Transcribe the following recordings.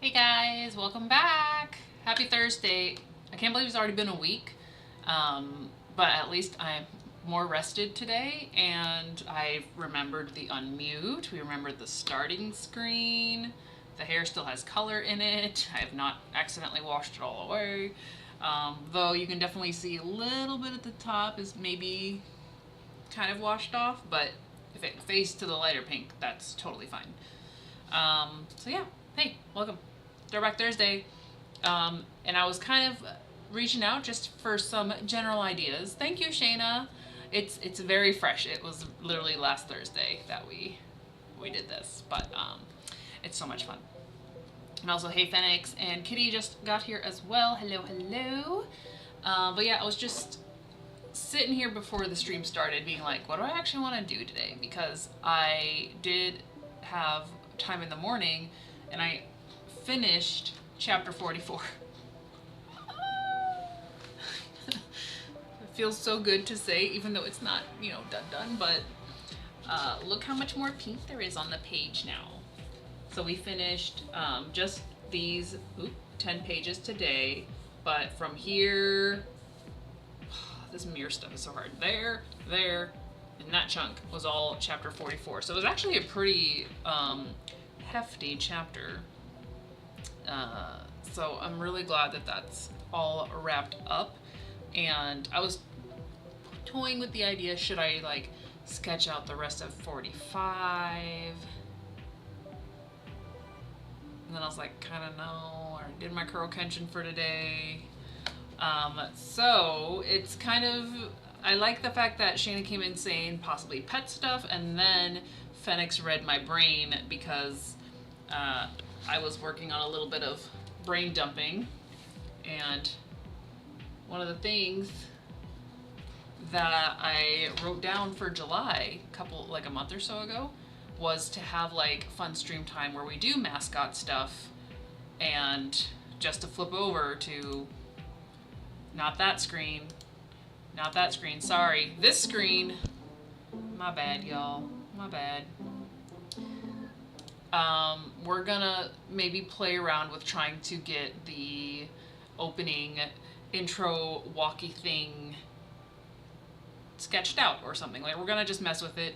Hey guys, welcome back. Happy Thursday. I can't believe it's already been a week, but at least I'm more rested today and I remembered the unmute. We remembered the starting screen. The hair still has color in it. I have not accidentally washed it all away. Though you can definitely see a little bit at the top is maybe kind of washed off, but if it fades to the lighter pink, that's totally fine. So yeah, hey, welcome. Throwback Thursday. And I was kind of reaching out just for some general ideas. Thank you, Shayna. It's very fresh. It was literally last Thursday that we did this, but it's so much fun. And also, hey, Phoenix and Kitty just got here as well. Hello, hello. But yeah, I was just sitting here before the stream started being like, what do I actually want to do today? Because I did have time in the morning and I finished chapter 44. It feels so good to say, even though it's not, done, but look how much more pink there is on the page now. So we finished just these 10 pages today, but from here, this mirror stuff is so hard. There, and that chunk was all chapter 44. So it was actually a pretty hefty chapter. So I'm really glad that that's all wrapped up. And I was toying with the idea, should I like sketch out the rest of 45? And then I was like, kind of no, I did my Kuro Kenshin for today. So it's kind of, I like the fact that Shayna came in saying possibly pet stuff, and then Phoenix read my brain because I was working on a little bit of brain dumping, and one of the things that I wrote down for July a month or so ago was to have like fun stream time where we do mascot stuff, and just to flip over to not that screen, sorry, this screen, my bad y'all, my bad. We're gonna maybe play around with trying to get the opening intro walkie thing sketched out or something. Like, we're gonna just mess with it.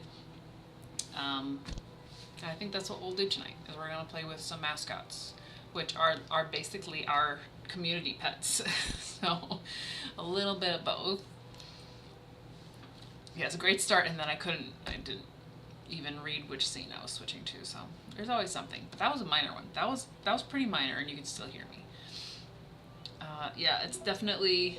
I think that's what we'll do tonight, is we're gonna play with some mascots, which are basically our community pets. So a little bit of both. Yeah, it's a great start, and then I didn't even read which scene I was switching to, so there's always something. But that was a minor one. That was pretty minor, and you can still hear me. Yeah, it's definitely,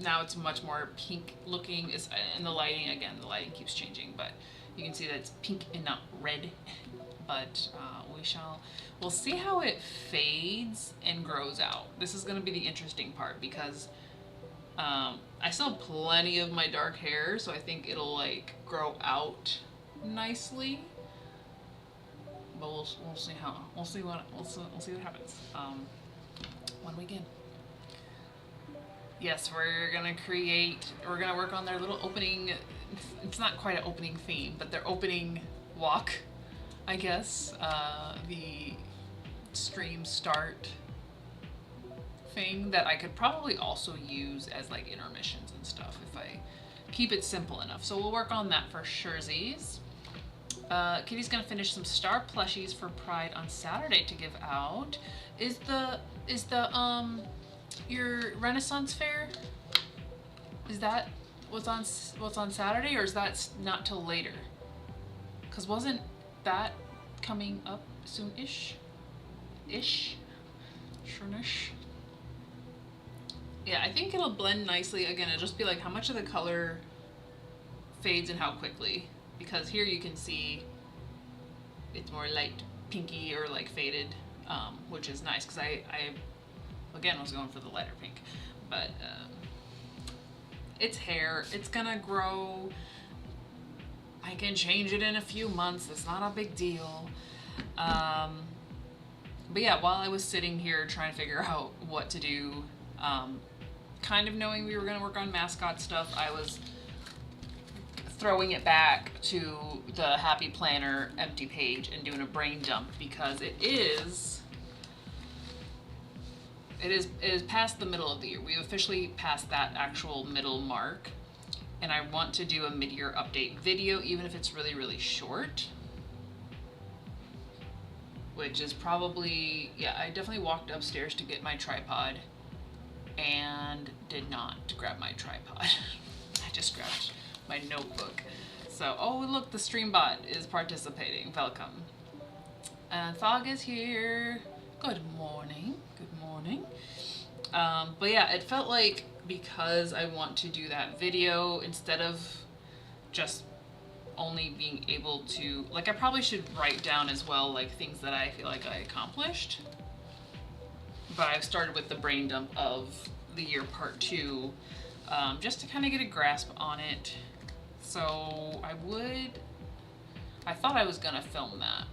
now it's much more pink looking. It's in the lighting, again, the lighting keeps changing, but you can see that it's pink and not red. But we'll see how it fades and grows out. This is going to be the interesting part, because I still have plenty of my dark hair, so I think it'll like grow out nicely. But we'll see what happens when we get. Yes, we're gonna work on their little opening. It's not quite an opening theme, but their opening walk, I guess. The stream start thing that I could probably also use as like intermissions and stuff if I keep it simple enough. So we'll work on that for surezies. Kitty's gonna finish some star plushies for Pride on Saturday to give out. Is the your Renaissance fair? Is that what's on Saturday, or is that not till later? Cause wasn't that coming up soon-ish? Soonish. Yeah, I think it'll blend nicely. Again, it'll just be like how much of the color fades and how quickly. Because here you can see it's more light pinky or like faded, which is nice, because I again was going for the lighter pink. But it's hair, it's gonna grow. I can change it in a few months, it's not a big deal. But yeah, while I was sitting here trying to figure out what to do, kind of knowing we were gonna work on mascot stuff, I was throwing it back to the Happy Planner empty page and doing a brain dump, because it is It is past the middle of the year. We officially passed that actual middle mark. And I want to do a mid-year update video, even if it's really, really short. Which is probably, yeah, I definitely walked upstairs to get my tripod and did not grab my tripod. I just grabbed my notebook. So, oh look, the stream bot is participating. Welcome. And Fog is here. Good morning. Good morning. But yeah, it felt like because I want to do that video instead of just only being able to, like, I probably should write down as well, like, things that I feel like I accomplished. But I've started with the brain dump of the year part 2, just to kind of get a grasp on it. So I thought I was gonna film that.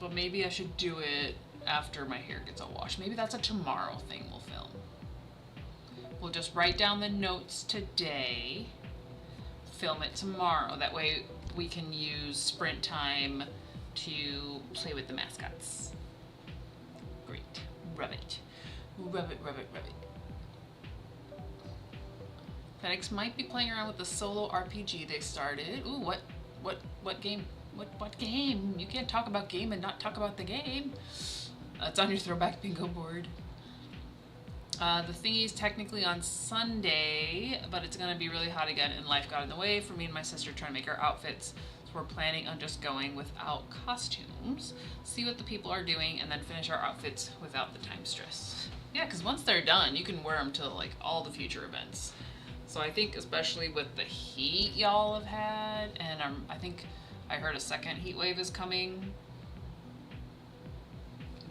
But maybe I should do it after my hair gets all washed. Maybe that's a tomorrow thing we'll film. We'll just write down the notes today, film it tomorrow. That way we can use sprint time to play with the mascots. Great. Rub it. Rub it, rub it, rub it. Fenix might be playing around with the solo RPG they started. Ooh, what game? What game? You can't talk about game and not talk about the game. It's on your Throwback bingo board. The thingy's technically on Sunday, but it's gonna be really hot again and life got in the way for me and my sister trying to make our outfits. So we're planning on just going without costumes, see what the people are doing, and then finish our outfits without the time stress. Yeah, because once they're done, you can wear them to like all the future events. So I think especially with the heat y'all have had, and I think I heard a second heat wave is coming.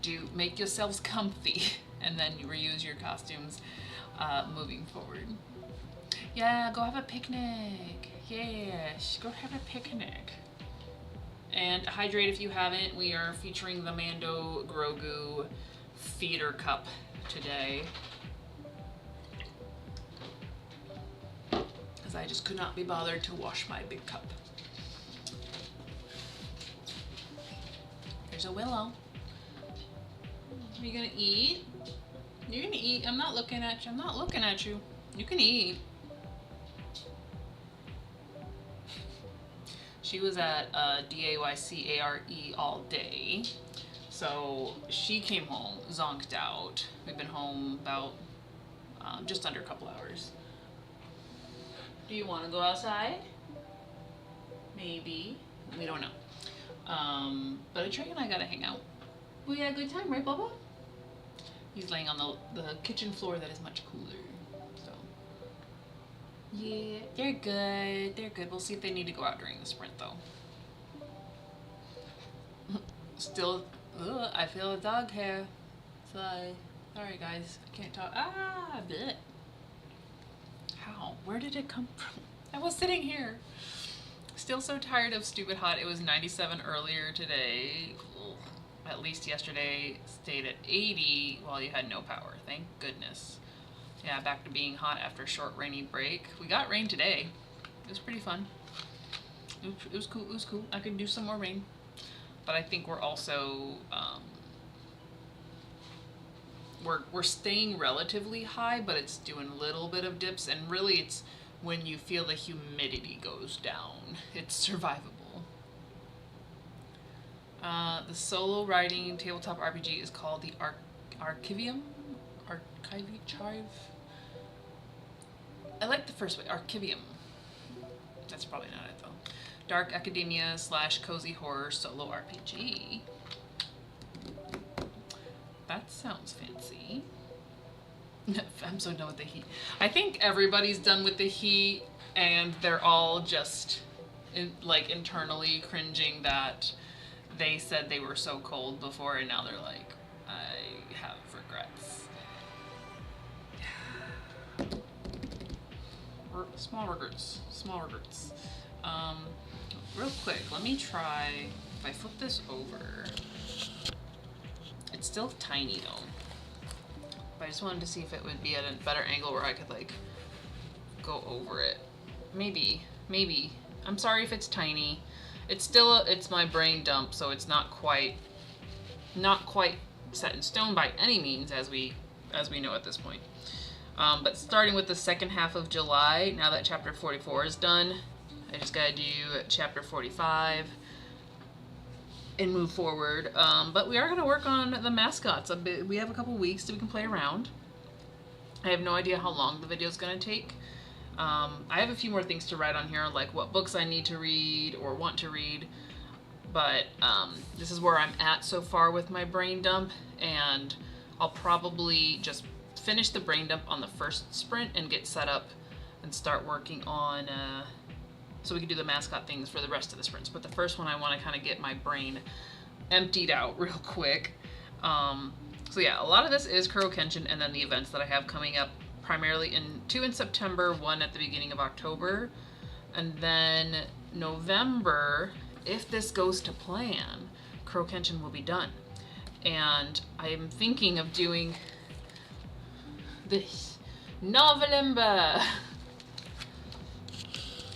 Do make yourselves comfy and then you reuse your costumes moving forward. Yeah, go have a picnic. Yes, go have a picnic. And hydrate if you haven't. We are featuring the Mando Grogu feeder cup today. Because I just could not be bothered to wash my big cup. There's a Willow. Are you gonna eat? You're gonna eat. I'm not looking at you. I'm not looking at you. You can eat. She was at DAYCARE all day. So she came home, zonked out. We've been home about just under a couple hours. Do you want to go outside? Maybe. We don't know. But Trey and I gotta hang out. We had a good time, right, Bubba? He's laying on the kitchen floor that is much cooler. So, yeah, they're good. They're good. We'll see if they need to go out during the sprint, though. Still, I feel a dog hair. Sorry, guys. I can't talk. Ah, bleh. How? Where did it come from? I was sitting here. Still so tired of stupid hot. It was 97 earlier today. At least yesterday stayed at 80 while you had no power. Thank goodness. Yeah, back to being hot after a short rainy break. We got rain today. It was pretty fun. It was cool. It was cool. I could do some more rain. But I think we're also we're staying relatively high, but it's doing a little bit of dips, and really it's when you feel the humidity goes down. It's survivable. The solo writing tabletop RPG is called the Archivium? Archive? I like the first way, Archivium. That's probably not it though. Dark Academia / Cozy Horror Solo RPG. That sounds fancy. I'm so done with the heat. I think everybody's done with the heat and they're all just internally cringing that they said they were so cold before and now they're like, I have regrets. Small regrets. Real quick, let me try, if I flip this over, it's still tiny though. But I just wanted to see if it would be at a better angle where I could like go over it. Maybe. I'm sorry if it's tiny. It's still, it's my brain dump, so it's not quite Not quite set in stone by any means, as we know at this point. But starting with the second half of July, now that chapter 44 is done, I just gotta do chapter 45 and move forward. But we are gonna work on the mascots a bit. We have a couple weeks so we can play around. I have no idea how long the video is gonna take. I have a few more things to write on here, like what books I need to read or want to read. But this is where I'm at so far with my brain dump, and I'll probably just finish the brain dump on the first sprint and get set up and start working on so we can do the mascot things for the rest of the sprints. But the first one I want to kind of get my brain emptied out real quick. So yeah, a lot of this is Kuro Kenshin, and then the events that I have coming up, primarily two in September, one at the beginning of October, and then November, if this goes to plan, Kuro Kenshin will be done. And I am thinking of doing this Novelember.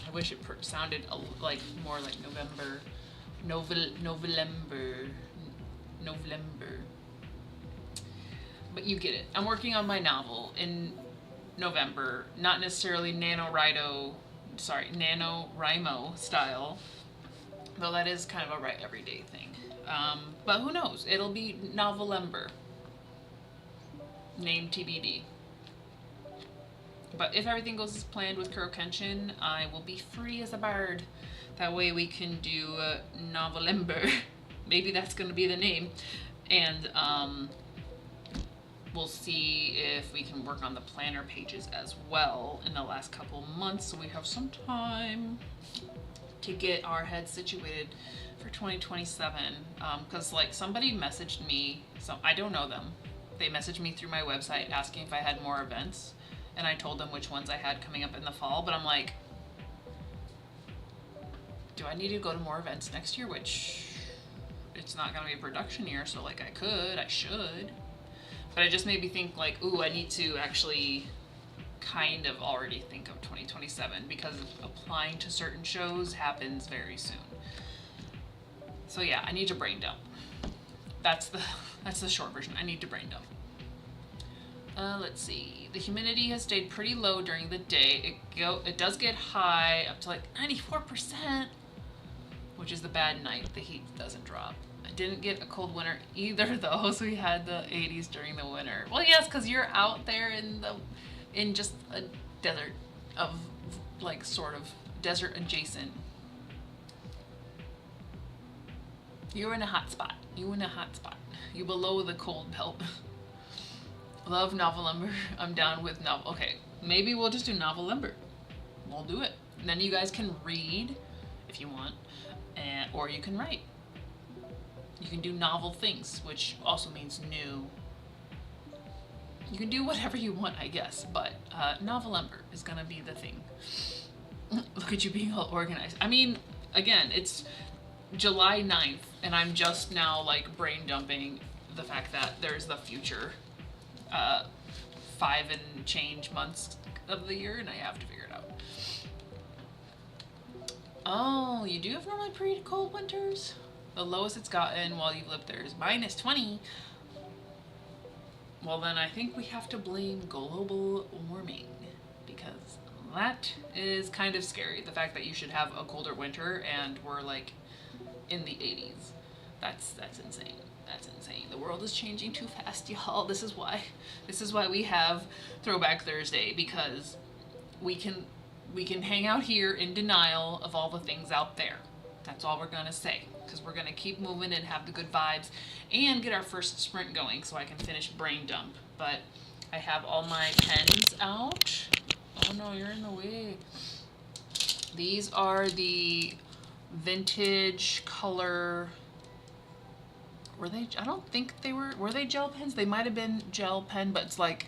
I wish it sounded like more like November. Novelember. But you get it. I'm working on my novel in November, not necessarily NaNoWriMo style, though that is kind of a everyday thing. But who knows? It'll be Novelember. Name TBD. But if everything goes as planned with Kuro Kenshin, I will be free as a bird. That way we can do Novelember. Maybe that's going to be the name. And we'll see if we can work on the planner pages as well in the last couple months, so we have some time to get our heads situated for 2027. Because like somebody messaged me, so I don't know them. They messaged me through my website asking if I had more events, and I told them which ones I had coming up in the fall, but I'm like, do I need to go to more events next year? Which it's not gonna be a production year, so like I should. But it just made me think like, ooh, I need to actually kind of already think of 2027, because applying to certain shows happens very soon. So yeah, I need to brain dump. That's the short version. I need to brain dump. Let's see. The humidity has stayed pretty low during the day. It does get high up to like 94%, which is the bad night. The heat doesn't drop. I didn't get a cold winter either though, so we had the 80s during the winter. Well, yes, because you're out there in just a desert of like sort of desert adjacent. You're in a hot spot. You below the cold belt. Love Novelember. I'm down with novel. Okay, maybe we'll just do Novelember. We'll do it. And then you guys can read if you want, or you can write. You can do novel things, which also means new. You can do whatever you want, I guess, but Novelember is gonna be the thing. Look at you being all organized. I mean, again, it's July 9th, and I'm just now like brain dumping the fact that there's the future 5 and change months of the year, and I have to figure it out. Oh, you do have normally pretty cold winters? The lowest it's gotten while you've lived there is -20. Well, then I think we have to blame global warming, because that is kind of scary. The fact that you should have a colder winter and we're like in the 80s. That's insane. That's insane. The world is changing too fast, y'all. This is why we have Throwback Thursday, because we can hang out here in denial of all the things out there. That's all we're gonna say, because we're gonna keep moving and have the good vibes and get our first sprint going so I can finish brain dump. But I have all my pens out. Oh no, you're in the way. These are the vintage color. Were they? I don't think they were. Were they gel pens? They might have been gel pen, but it's like,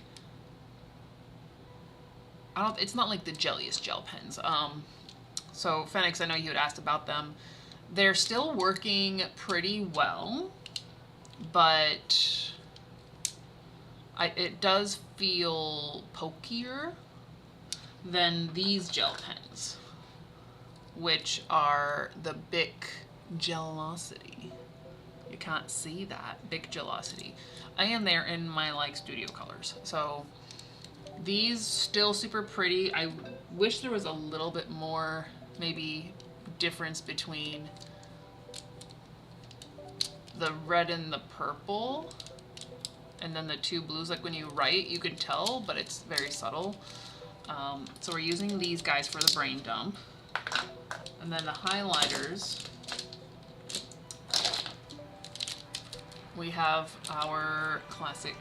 it's not like the jelliest gel pens. So Phoenix, I know you had asked about them. They're still working pretty well, but it does feel pokier than these gel pens, which are the Bic Gelosity. You can't see that big gelosity. I am there in my like studio colors. So these still super pretty. I wish there was a little bit more maybe difference between the red and the purple and then the two blues. Like when you write you can tell, but it's very subtle. So we're using these guys for the brain dump. And then the highlighters, we have our classic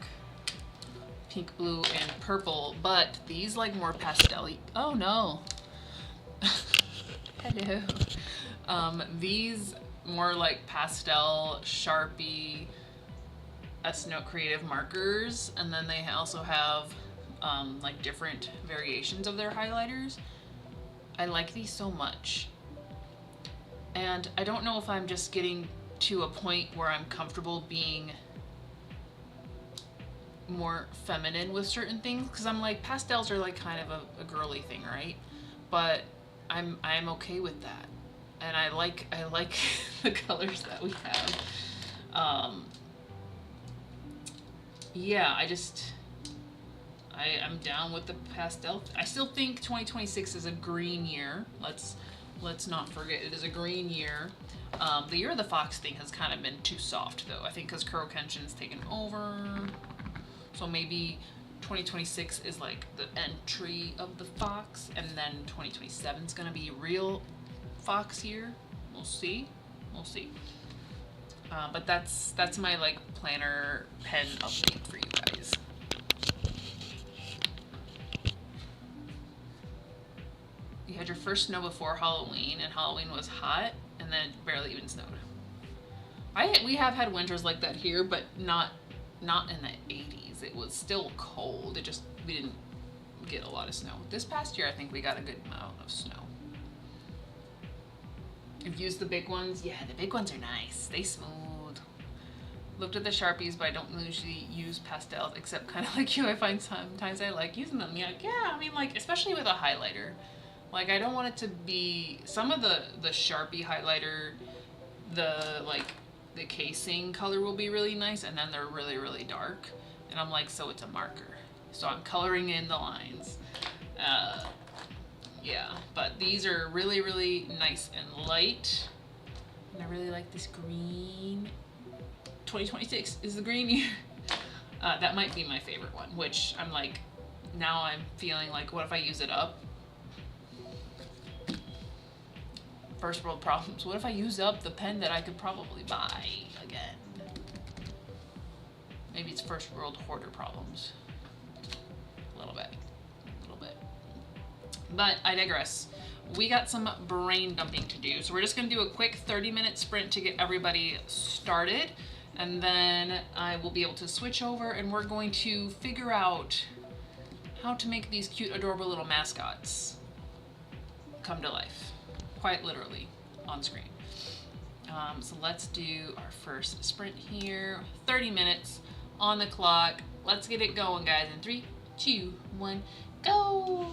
pink, blue, and purple, but these like more pastel-y. Oh no. Hello. These more like pastel Sharpie S Note Creative markers, and then they also have like different variations of their highlighters. I like these so much, and I don't know if I'm just getting to a point where I'm comfortable being more feminine with certain things, because I'm like, pastels are like kind of a girly thing, right? But I'm okay with that, and I like the colors that we have. Yeah, I'm down with the pastel. I still think 2026 is a green year. Let's not forget it is a green year. The Year of the Fox thing has kind of been too soft though. I think because Kuro Kenshin's taken over. So maybe 2026 is like the entry of the Fox, and then 2027 is gonna be real Fox year. We'll see. We'll see. But that's my like planner pen update for you guys. You had your first snow before Halloween, and Halloween was hot, and then it barely even snowed. We have had winters like that here, but not in the 80s. It was still cold. We didn't get a lot of snow. This past year, I think we got a good amount of snow. I've used the big ones. Yeah, the big ones are nice. They smooth. Looked at the Sharpies, but I don't usually use pastels, except kind of like you. I find sometimes I like using them. Yeah, I mean, like, especially with a highlighter. Like, I don't want it to be, some of the Sharpie highlighter, the casing color will be really nice, and then they're really, really dark. And I'm like, so it's a marker. So I'm coloring in the lines. Yeah, but these are really, really nice and light. And I really like this green. 2026 is the green year. That might be my favorite one, which I'm like, now I'm feeling like, what if I use it up? First world problems. What if I use up the pen that I could probably buy again? Maybe it's first world hoarder problems. A little bit. But I digress. We got some brain dumping to do. So we're just gonna do a quick 30-minute sprint to get everybody started. And then I will be able to switch over, and we're going to figure out how to make these cute, adorable little mascots come to life. Quite literally on screen. So let's do our first sprint here. 30 minutes on the clock. Let's get it going, guys. In 3, 2, 1, go!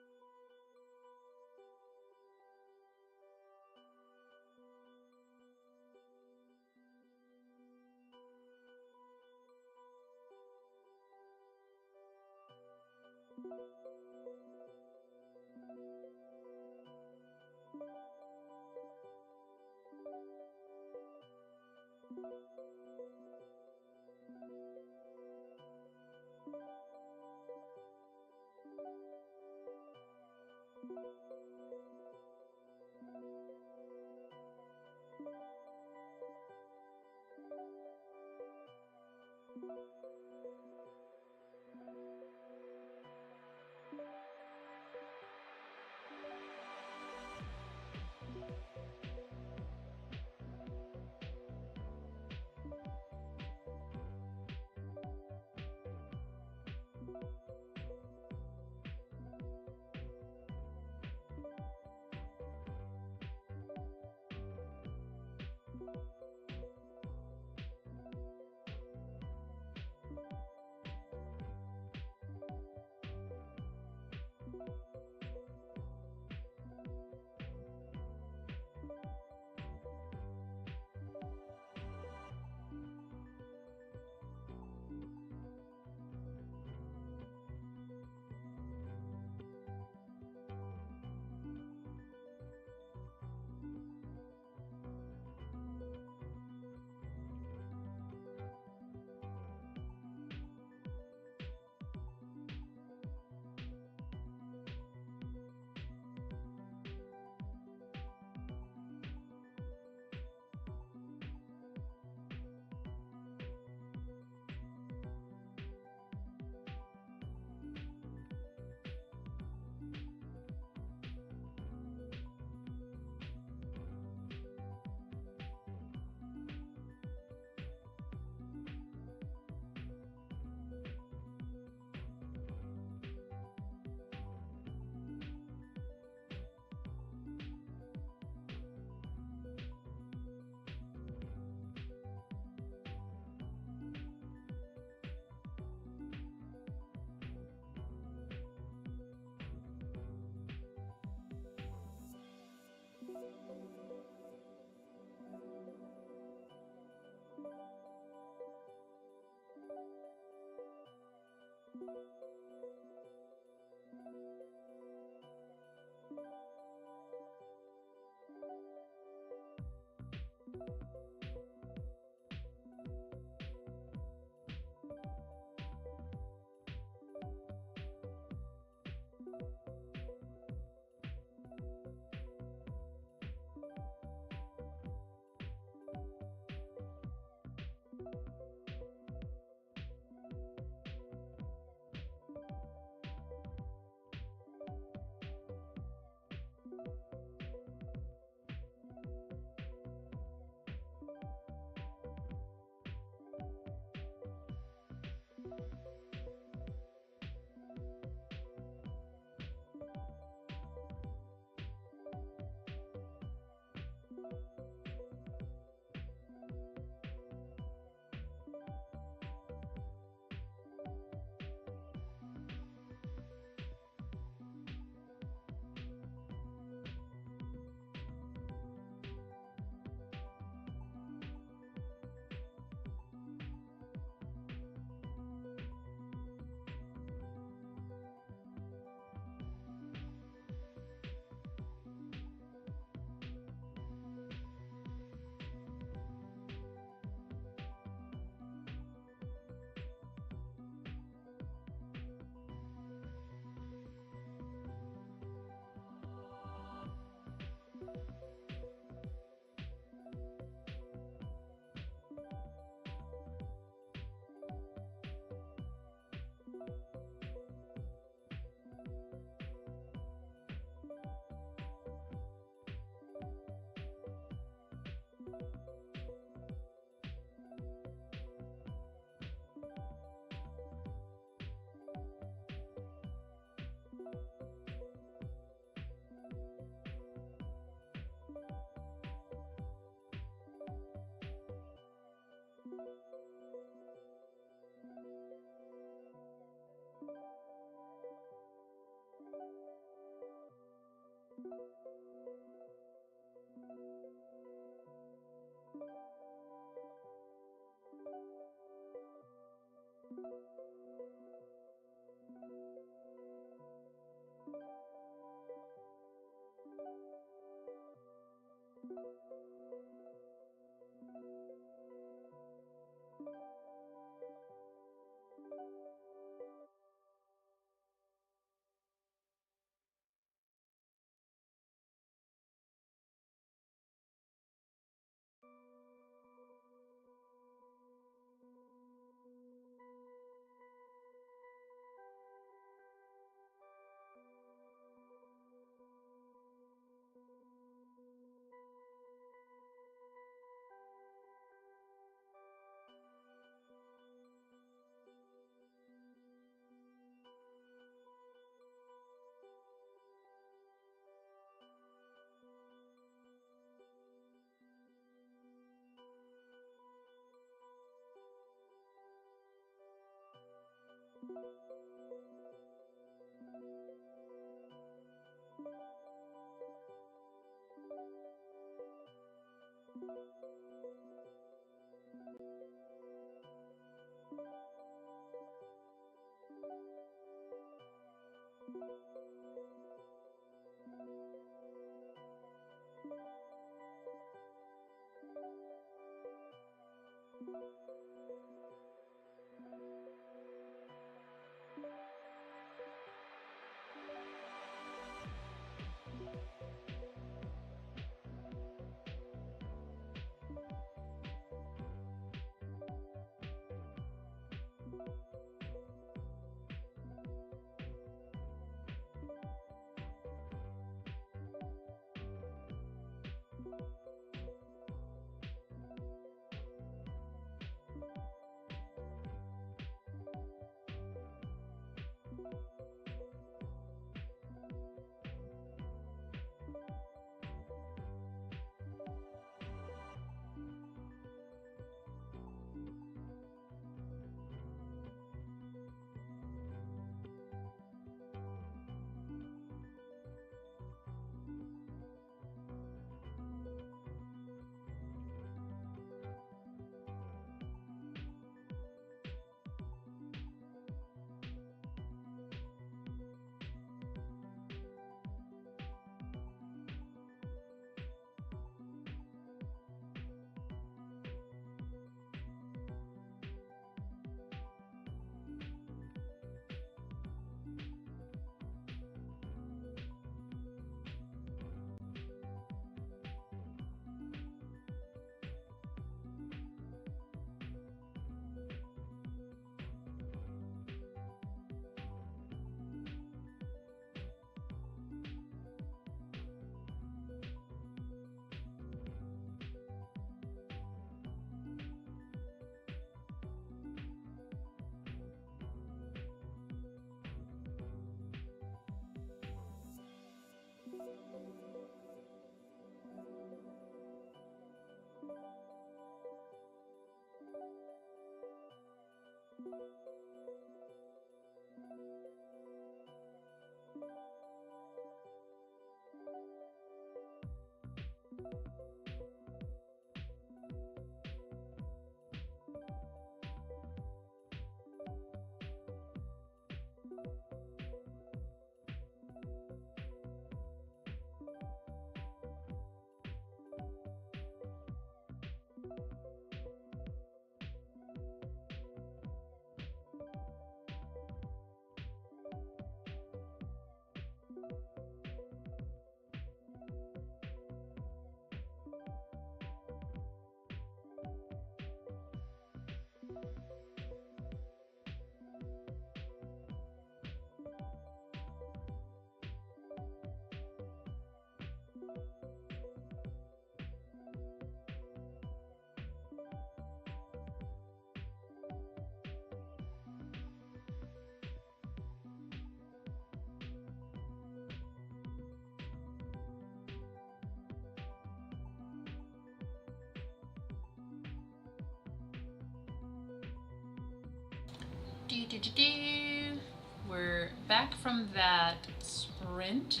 We're back from that sprint,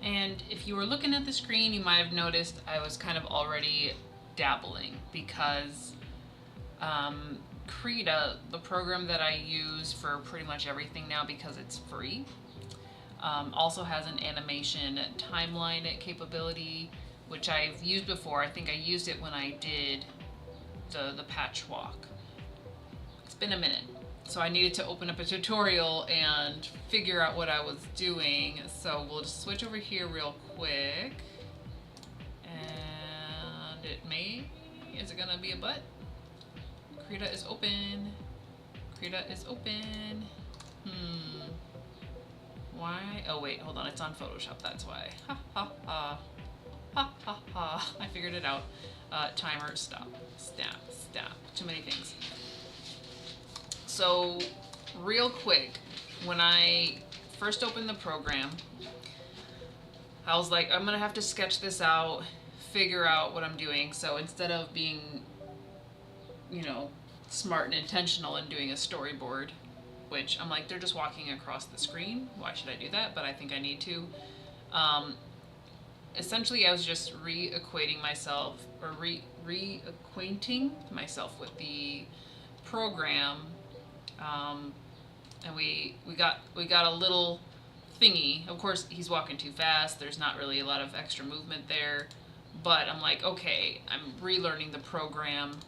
and if you were looking at the screen, you might have noticed I was kind of already dabbling because Krita, the program that I use for pretty much everything now because it's free, also has an animation timeline capability, which I've used before. I think I used it when I did the patch walk. It's been a minute. So I needed to open up a tutorial and figure out what I was doing. So we'll just switch over here real quick. And it may, is it gonna be a butt? Krita is open. Krita is open. Why? Oh wait, hold on, it's on Photoshop, that's why. Ha ha ha. Ha ha ha. I figured it out. Timer, stop, snap, stop. Too many things. So, real quick, when I first opened the program, I was like, I'm gonna have to sketch this out, figure out what I'm doing. So instead of being, you know, smart and intentional and doing a storyboard, which I'm like, they're just walking across the screen. Why should I do that? But I think I need to. Essentially, I was just reacquainting myself with the program, and we got a little thingy. Of course, he's walking too fast. There's not really a lot of extra movement there, but I'm like, okay, I'm relearning the program,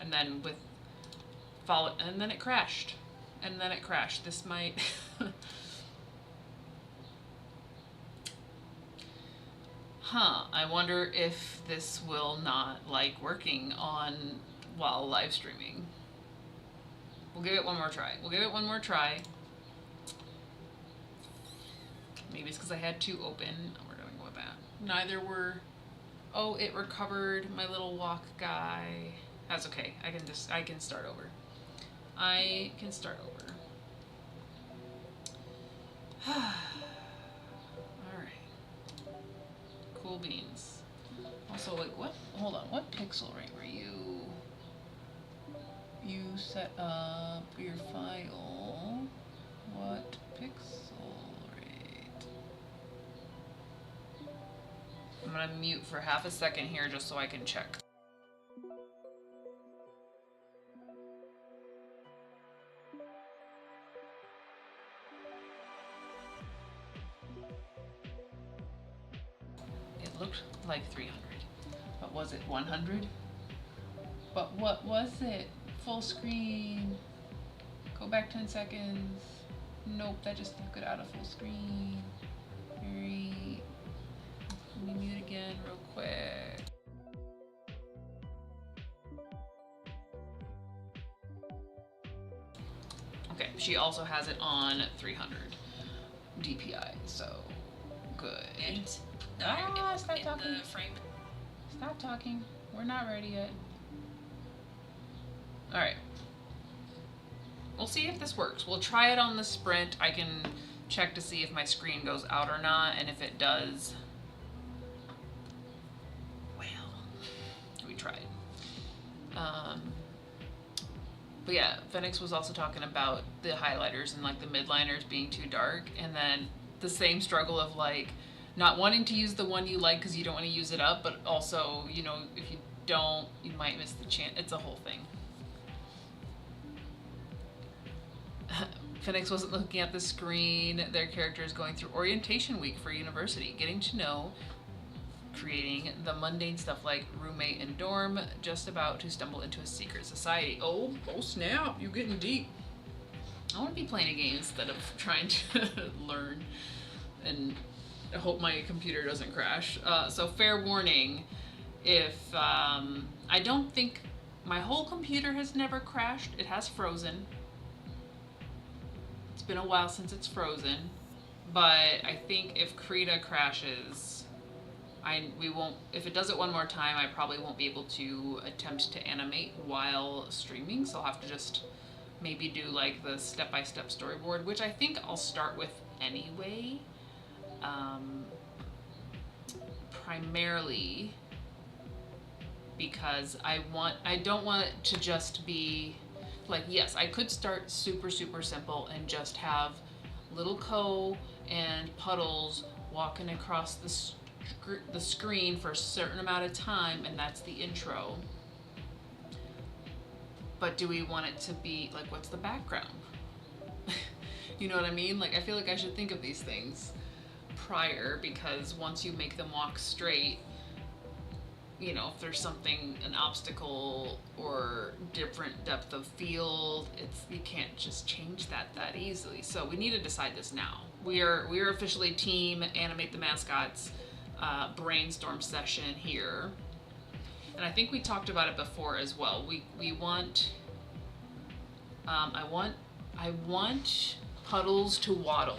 and then and then it crashed, This might. I wonder if this will not like working while live streaming. We'll give it one more try. Maybe it's because I had two open. We're gonna go with that. Neither were. Oh, it recovered my little walk guy. That's okay. I can start over. Cool beans. Also, like, what? Hold on. What pixel rate were you? You set up your file. What pixel rate? I'm gonna mute for half a second here just so I can check. Looked like 300, but was it 100? But what was it? Full screen. Go back 10 seconds. Nope, that just took it out of full screen. Let me mute again real quick. Okay, she also has it on 300 DPI, so good. Stop talking. Stop talking. We're not ready yet. Alright. We'll see if this works. We'll try it on the sprint. I can check to see if my screen goes out or not, and if it does, well, we tried. But yeah, Phoenix was also talking about the highlighters and like the midliners being too dark, and then the same struggle of like not wanting to use the one you like because you don't want to use it up, but also, you know, if you don't, you might miss the chance. It's a whole thing. Phoenix wasn't looking at the screen. Their character is going through orientation week for university, getting to know, creating the mundane stuff like roommate and dorm, just about to stumble into a secret society. Oh snap, you're getting deep. I want to be playing a game instead of trying to learn, and I hope my computer doesn't crash. So fair warning, if I don't think my whole computer has never crashed. It has frozen. It's been a while since it's frozen, but I think if Krita crashes, we won't. If it does it one more time, I probably won't be able to attempt to animate while streaming. So I'll have to just maybe do like the step-by-step storyboard, which I think I'll start with anyway. Primarily because I don't want it to just be like, yes, I could start super simple and just have little Ko and Puddles walking across the screen for a certain amount of time, and that's the intro. But do we want it to be like, what's the background? You know what I mean? Like, I feel like I should think of these things prior, because once you make them walk straight, you know, if there's something, an obstacle or different depth of field, you can't just change that easily. So we need to decide this now. We are officially team animate the mascots brainstorm session here. And I think we talked about it before as well. We want I want Puddles to waddle.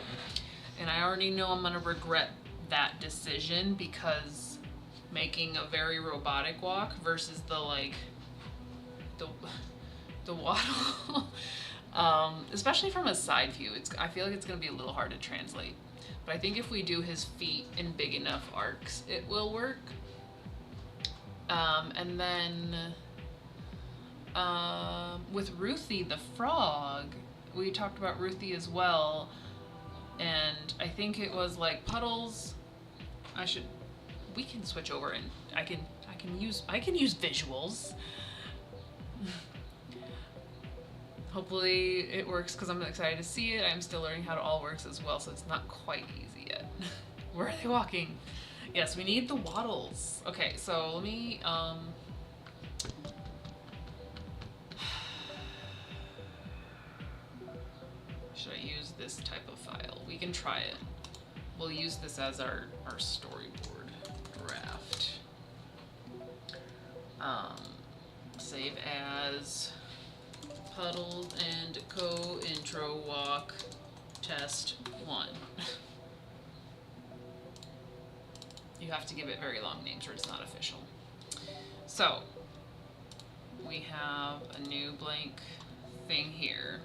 And I already know I'm gonna regret that decision, because making a very robotic walk versus the waddle, especially from a side view, I feel like it's gonna be a little hard to translate. But I think if we do his feet in big enough arcs, it will work. And then with Ruthie the frog, we talked about Ruthie as well, and I think it was like Puddles. We can switch over and I can use visuals. Hopefully it works because I'm excited to see it. I'm still learning how it all works as well, so it's not quite easy yet. Where are they walking? Yes, we need the waddles. Okay, so let me should I use this type of file? We can try it. We'll use this as our storyboard draft. Save as Puddles and Co intro walk test 1. You have to give it very long names or it's not official. So we have a new blank thing here.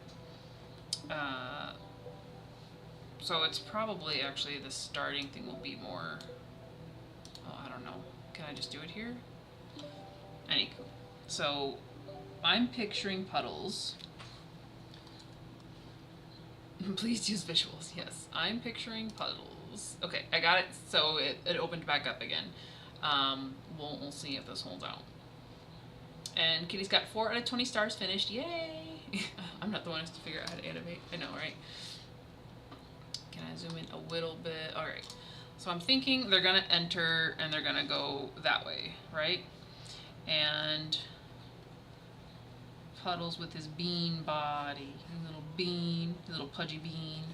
So it's probably actually the starting thing will be more, oh, I don't know. Can I just do it here? Anywho, so I'm picturing Puddles. Please use visuals. Yes, I'm picturing Puddles. Okay, I got it. So it opened back up again. We'll see if this holds out. And Kitty's got 4 out of 20 stars finished. Yay! I'm not the one who has to figure out how to animate. I know, right? Can I zoom in a little bit? All right. So I'm thinking they're gonna enter and they're gonna go that way, right? And Puddles with his bean body, his little pudgy bean.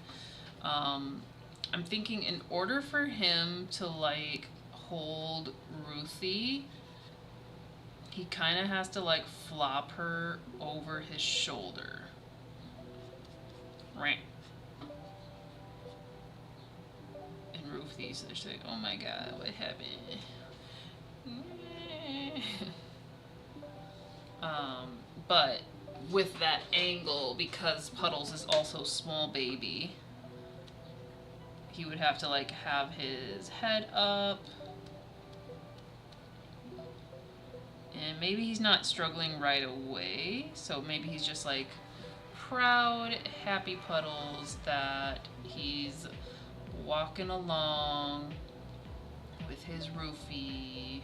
I'm thinking in order for him to like hold Ruthie, he kind of has to like flop her over his shoulder. Right. And Ruthie's just like, oh my god, what happened? But with that angle, because Puddles is also small baby, he would have to like have his head up. And maybe he's not struggling right away, so maybe he's just like proud, happy Puddles that he's walking along with his roofie.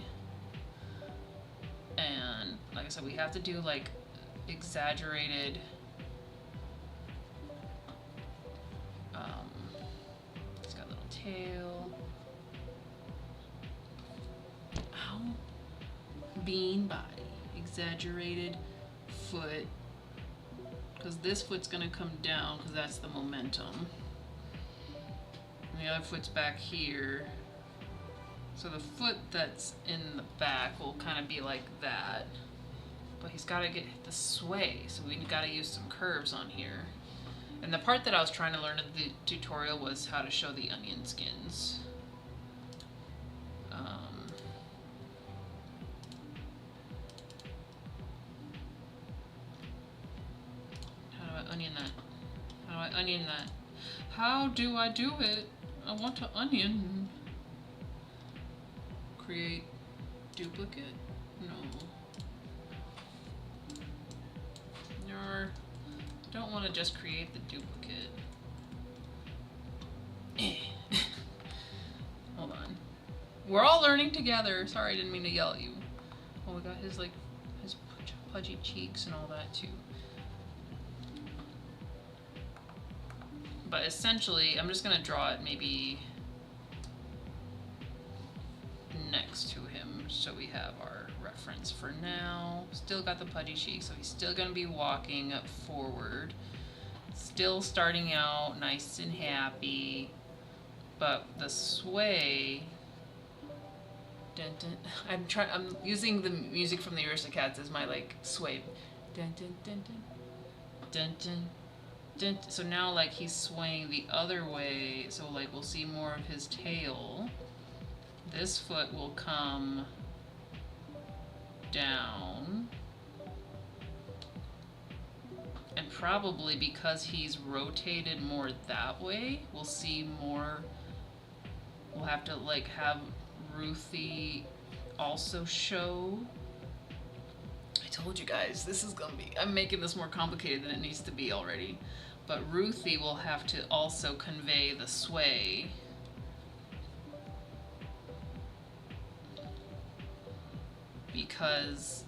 And like I said, we have to do like exaggerated he's got a little tail. Ow. Bean body, exaggerated foot, because this foot's gonna come down because that's the momentum, and the other foot's back here, so the foot that's in the back will kind of be like that, but he's got to get the sway, so we got to use some curves on here. And the part that I was trying to learn in the tutorial was how to show the onion skins. How do I onion that? How do I onion that? How do I do it? I want to onion. Create duplicate? No. Don't want to just create the duplicate. Hold on. We're all learning together. Sorry, I didn't mean to yell at you. Oh, we got his like his pudgy cheeks and all that too. But essentially, I'm just gonna draw it maybe next to him so we have our reference for now. Still got the pudgy cheek, so he's still gonna be walking forward, still starting out nice and happy, but the sway, dun, dun, I'm using the music from the Aristocats as my like sway, dun, dun, dun, dun, dun, dun, dun. So now like he's swaying the other way, so like we'll see more of his tail. This foot will come down, and probably because he's rotated more that way, we'll see more. We'll have to like have Ruthie also show. I told you guys, this is gonna be, I'm making this more complicated than it needs to be already. But Ruthie will have to also convey the sway. Because,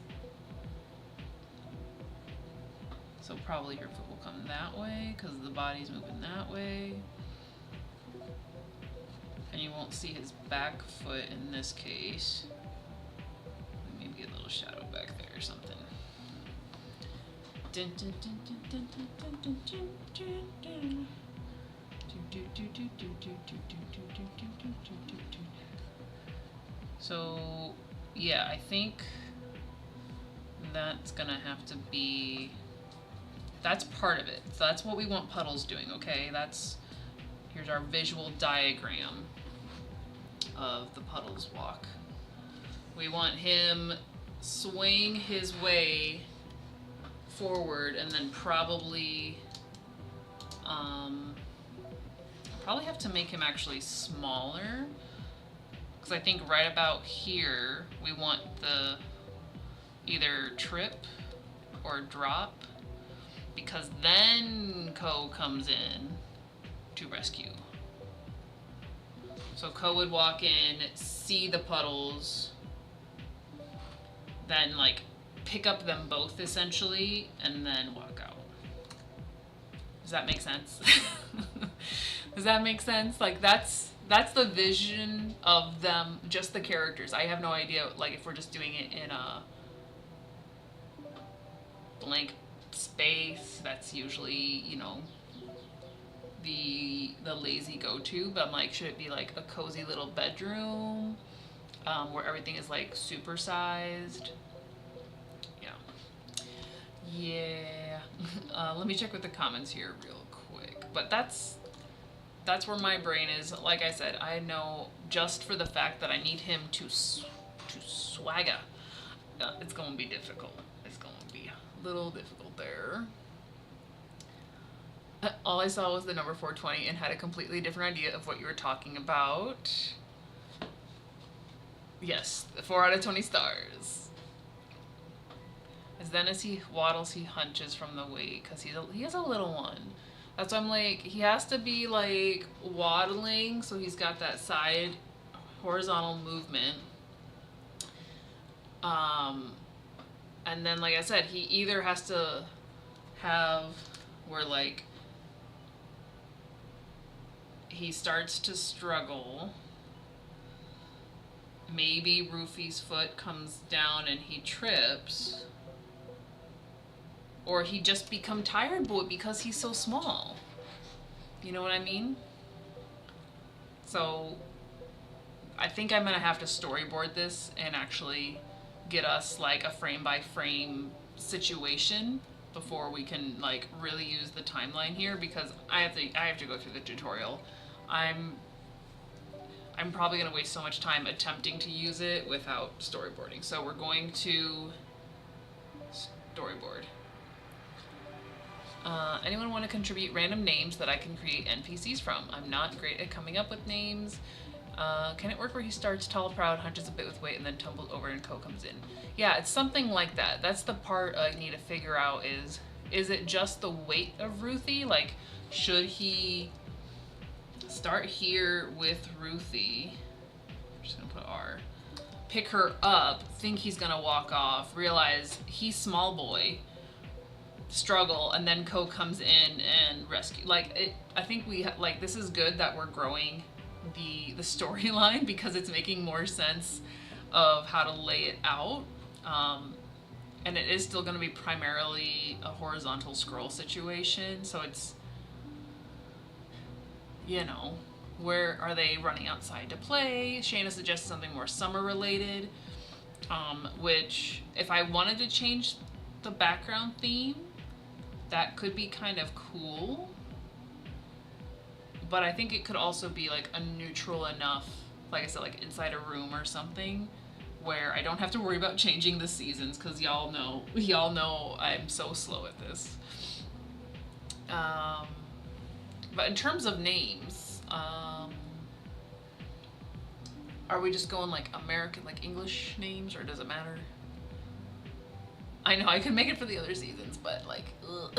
so probably her foot will come that way because the body's moving that way. And you won't see his back foot in this case. Maybe a little shadow back there or something. So yeah, I think that's gonna have to be, that's part of it. So that's what we want Puddles doing, okay? Here's our visual diagram of the Puddles walk. We want him swaying his way forward and then probably have to make him actually smaller, because I think right about here we want the either trip or drop, because then Ko comes in to rescue. So Ko would walk in, see the Puddles, then like pick up them both essentially, and then walk out. Does that make sense? Does that make sense? Like that's the vision of them, just the characters. I have no idea like if we're just doing it in a blank space. That's usually, you know, the lazy go-to, but I'm like, should it be like a cozy little bedroom where everything is like supersized? Yeah. Let me check with the comments here real quick. But that's where my brain is. Like I said, I know just for the fact that I need him to swagger. It's going to be difficult. It's going to be a little difficult there. All I saw was the number 420 and had a completely different idea of what you were talking about. Yes, 4 out of 20 stars. As then as he waddles, he hunches from the weight, because he has a little one. That's why I'm like, he has to be like waddling, so he's got that side horizontal movement. And then like I said, he either has to have where like he starts to struggle. Maybe Rufy's foot comes down and he trips. Or he just become tired boy because he's so small. You know what I mean? So I think I'm gonna have to storyboard this and actually get us like a frame by frame situation before we can like really use the timeline here, because I have to go through the tutorial. I'm probably gonna waste so much time attempting to use it without storyboarding. So we're going to storyboard. Anyone want to contribute random names that I can create NPCs from? I'm not great at coming up with names. Can it work where he starts tall, proud, hunches a bit with weight, and then tumbles over and Ko comes in? Yeah, it's something like that. That's the part I need to figure out is it just the weight of Ruthie? Like, should he start here with Ruthie? I'm just gonna put R. Pick her up, think he's gonna walk off, realize he's small boy, struggle, and then Ko comes in and rescue. Like it, I think we like this is good that we're growing the storyline, because it's making more sense of how to lay it out. And it is still going to be primarily a horizontal scroll situation, so it's, you know, where are they running outside to play? Shayna suggested something more summer related, which if I wanted to change the background theme, that could be kind of cool, but I think it could also be like a neutral enough, like I said, like inside a room or something, where I don't have to worry about changing the seasons, because y'all know I'm so slow at this. But in terms of names, are we just going like American, like English names, or does it matter? I know I could make it for the other seasons, but like, ugh.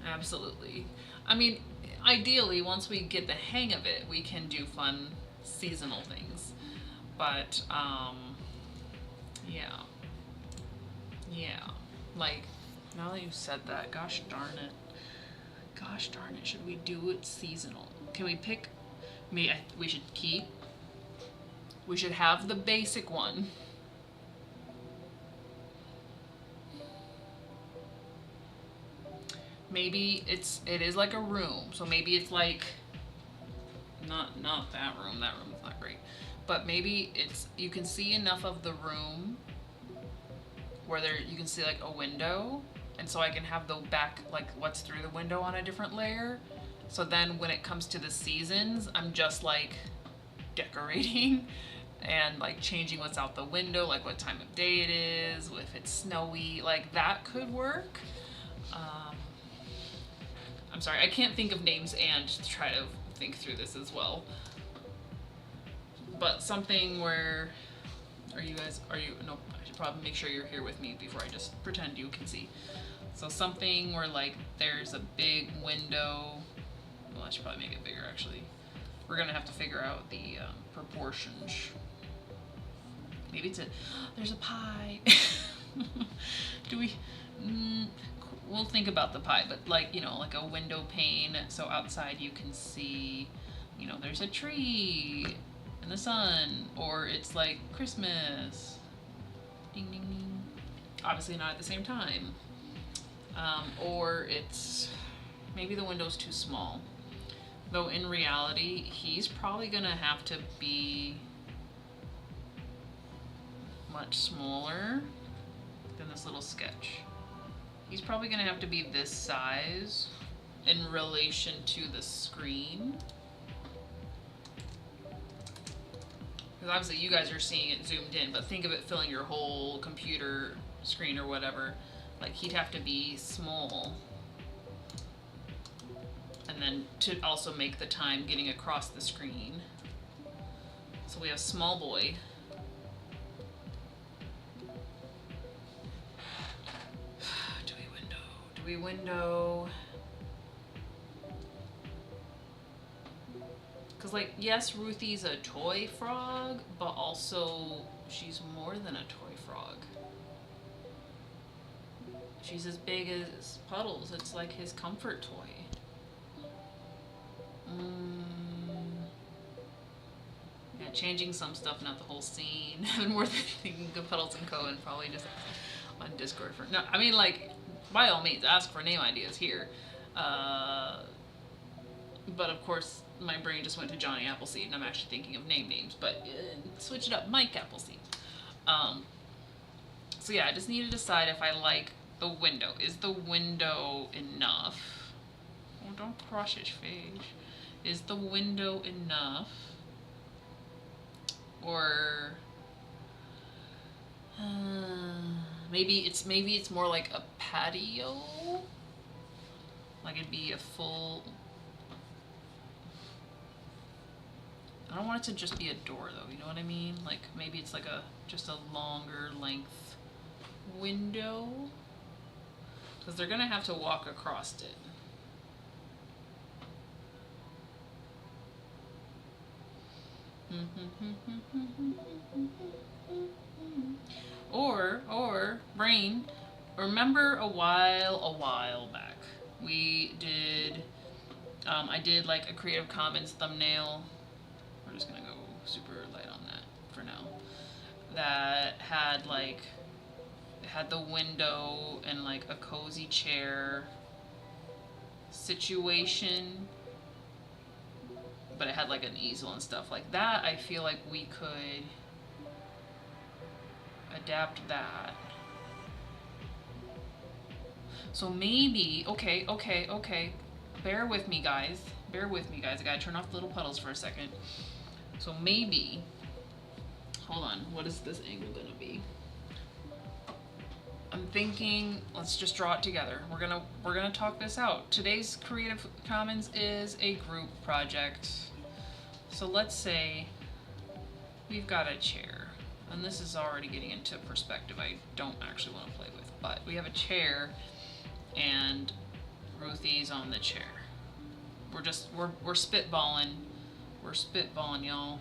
Absolutely. I mean, ideally, once we get the hang of it, we can do fun seasonal things. But, yeah. Yeah. Like, now that you said that, gosh darn it. Gosh darn it, should we do it seasonal? Can we pick, we should keep, we should have the basic one. Maybe it is like a room, so maybe it's like, not that room, that room's not great. But maybe it's, you can see enough of the room where you can see like a window, and so I can have the back, like what's through the window on a different layer. So then when it comes to the seasons, I'm just like decorating and like changing what's out the window, like what time of day it is, if it's snowy, like that could work. I'm sorry, I can't think of names and try to think through this as well. But something where, no, I should probably make sure you're here with me before I just pretend you can see. So something where like there's a big window. Well, I should probably make it bigger actually. We're gonna have to figure out the proportions. Maybe there's a pie. Do we, we'll think about the pie, but like, you know, like a window pane, so outside you can see, you know, there's a tree in the sun, or it's like Christmas. Ding, ding, ding. Obviously not at the same time. Or it's, maybe the window's too small. Though in reality, he's probably gonna have to be much smaller than this little sketch. He's probably gonna have to be this size in relation to the screen. Because obviously you guys are seeing it zoomed in, but think of it filling your whole computer screen or whatever. Like he'd have to be small. And then to also make the time getting across the screen. So we have small boy. Do we window? Because like, yes, Ruthie's a toy frog, but also she's more than a toy frog. She's as big as Puddles. It's like his comfort toy. Yeah, changing some stuff, not the whole scene. Having more than thinking of Puddles and Co. and probably just on Discord for, no, I mean like, by all means, ask for name ideas here. But of course, my brain just went to Johnny Appleseed, and I'm actually thinking of names, but switch it up, Mike Appleseed. So yeah, I just need to decide if I like the window. Is the window enough? Oh, don't crush his face. Is the window enough? Or maybe it's more like a patio. Like it'd be a full. I don't want it to just be a door though. You know what I mean? Like maybe it's like just a longer length window, because they're gonna have to walk across it. Or brain, remember a while back we did I did like a Creative Commons thumbnail. We're just gonna go super light on that for now. That had like, it had the window and like a cozy chair situation, but it had like an easel and stuff like that. I feel like we could adapt that. So maybe, okay. Bear with me, guys. I gotta turn off the little puddles for a second. So maybe, hold on, what is this angle gonna be? I'm thinking, let's just draw it together. We're gonna talk this out. Today's Creative Commons is a group project. So let's say we've got a chair. and this is already getting into perspective I don't actually want to play with, but we have a chair and Ruthie's on the chair. We're spitballing. We're spitballing, y'all.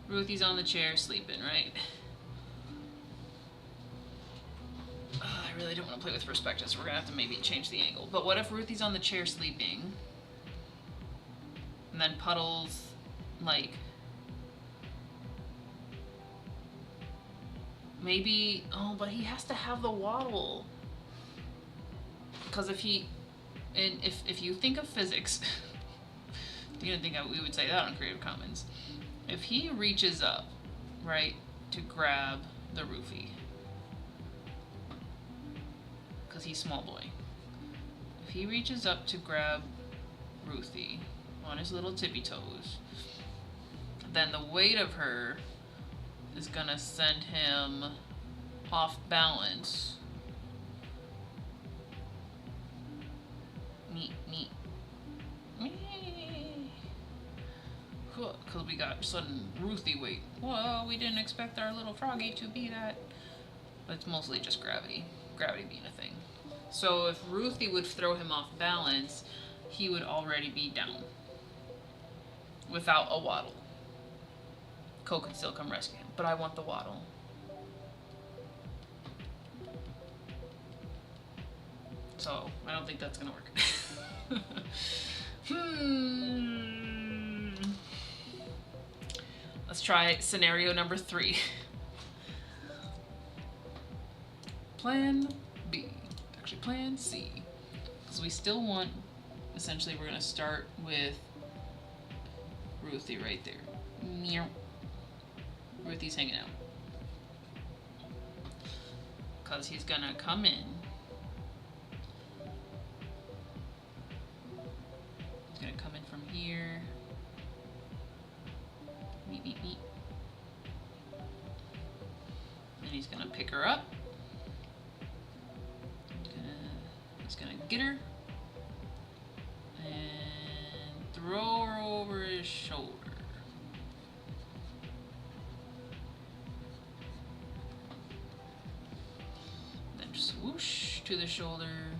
Ruthie's on the chair sleeping, right? I really don't want to play with perspective, so we're gonna have to maybe change the angle. But what if Ruthie's on the chair sleeping, and then Puddles, like, maybe, oh, but he has to have the waddle. Because if he, and if you think of physics, you didn't think we would say that on Creative Commons. If he reaches up, right, to grab the roofie, because he's small boy. If he reaches up to grab Ruthie on his little tippy toes, then the weight of her is gonna send him off balance. Because we got sudden Ruthie weight. Whoa, we didn't expect our little froggy to be that. But it's mostly just gravity. Gravity being a thing. So if Ruthie would throw him off balance, he would already be down. Without a waddle. Ko could still come rescue him. But I want the waddle. So I don't think that's gonna work. Let's try scenario number 3. Plan B. Actually, plan C. Because we still want, essentially, we're going to start with Ruthie right there. Meow. Ruthie's hanging out. Because he's going to come in. He's going to come in from here. Meep, meep, meep. And he's gonna pick her up. He's gonna get her and throw her over his shoulder. Then swoosh to the shoulder,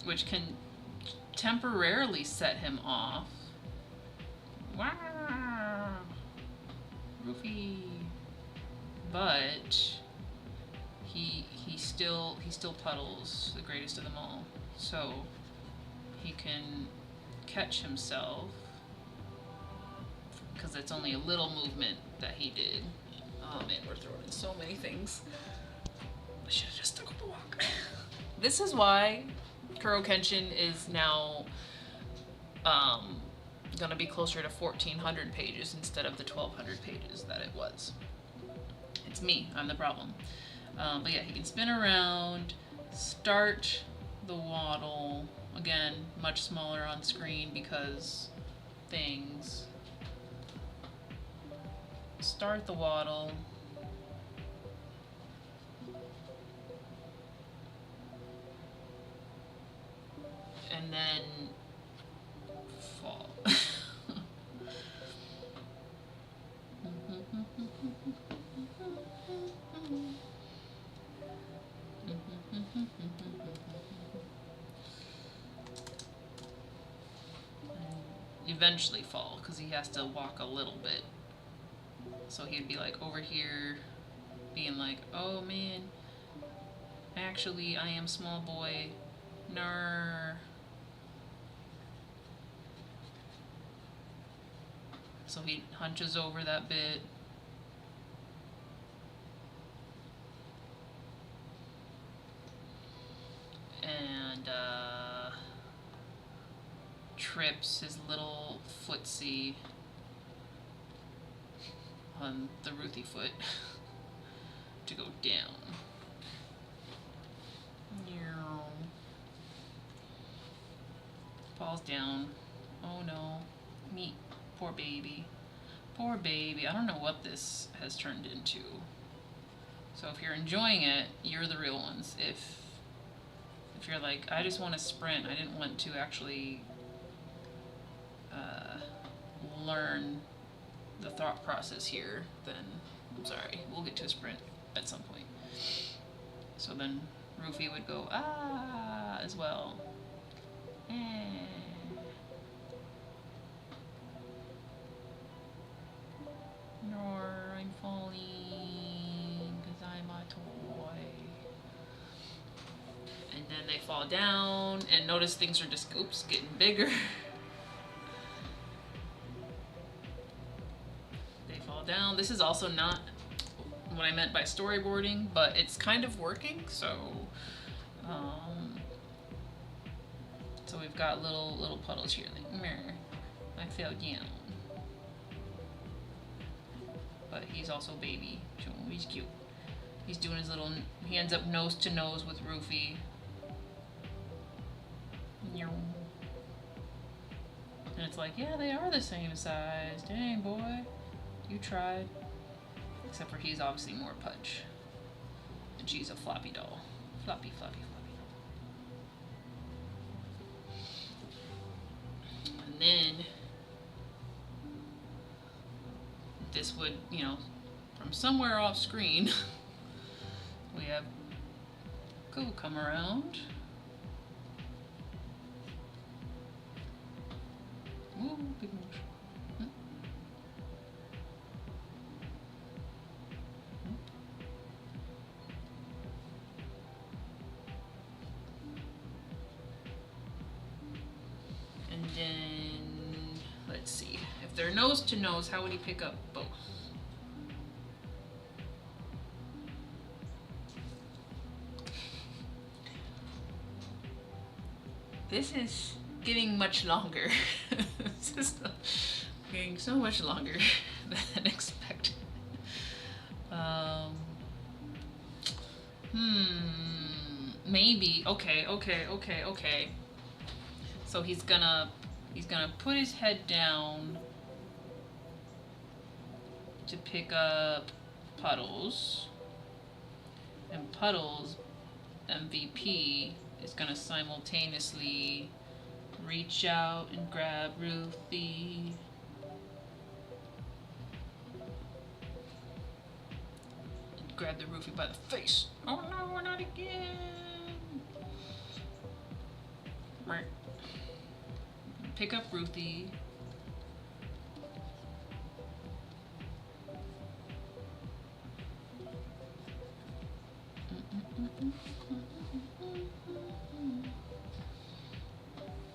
which can temporarily set him off. Wow, Roofy. But he still Puddles, the greatest of them all. So he can catch himself because it's only a little movement that he did. Oh man, we're throwing in so many things. I should have just stuck with the walk. This is why Kuro Kenshin is now gonna be closer to 1,400 pages instead of the 1,200 pages that it was. It's me, I'm the problem. But yeah, he can spin around, start the waddle. Again, much smaller on screen because things. Start the waddle. And then fall. Eventually fall because he has to walk a little bit. So he'd be like over here being like, oh man, actually I am small boy. Nar. So he hunches over that bit. And trips his little footsie on the Ruthie foot to go down. Falls down. Oh no. Me. Poor baby. Poor baby. I don't know what this has turned into. So if you're enjoying it, you're the real ones. If you're like, I just want to sprint, I didn't want to actually learn the thought process here, then I'm sorry, we'll get to a sprint at some point. So then Rufy would go, ah, as well. Nor I'm falling because I'm a toy. And then they fall down and notice things are just, oops, getting bigger. They fall down. This is also not what I meant by storyboarding, but it's kind of working. So so we've got little puddles here. Like, meh, I fell down. But he's also baby, so he's cute. He's doing his little, he ends up nose to nose with Rufy. And it's like, yeah, they are the same size. Dang, boy, you tried. Except for he's obviously more pudge. And she's a floppy doll. Floppy, floppy, floppy. And then this would, you know, from somewhere off screen, we have Go come around. Ooh, big motion. And then, let's see. If they're nose to nose, how would he pick up both? This is getting much longer. This is getting so much longer than expected. Maybe. Okay. So he's gonna put his head down to pick up Puddles, and Puddles, MVP, is gonna simultaneously reach out and grab Ruthie. And grab the Ruthie by the face. Oh no, not again. Right. Pick up Ruthie.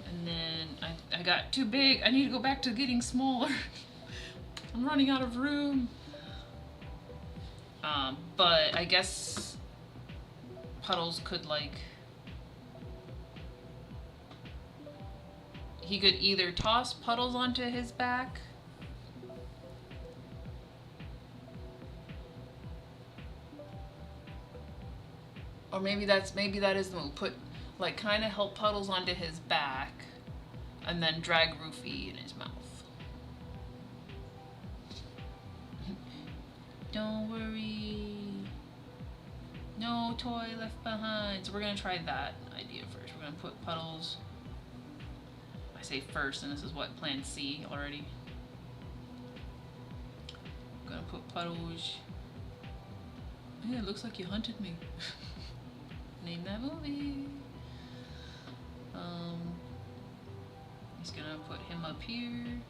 And then I got too big. I need to go back to getting smaller. I'm running out of room. But I guess Puddles could, like, he could either toss Puddles onto his back, or maybe that is the move. Put, like, kind of help Puddles onto his back, and then drag Rufy in his mouth. Don't worry, no toy left behind. So we're gonna try that idea first. We're gonna put Puddles, I say first, and this is what, plan C already. I'm gonna put Puddles. Yeah, it looks like you hunted me. Name that movie. He's gonna put him up here.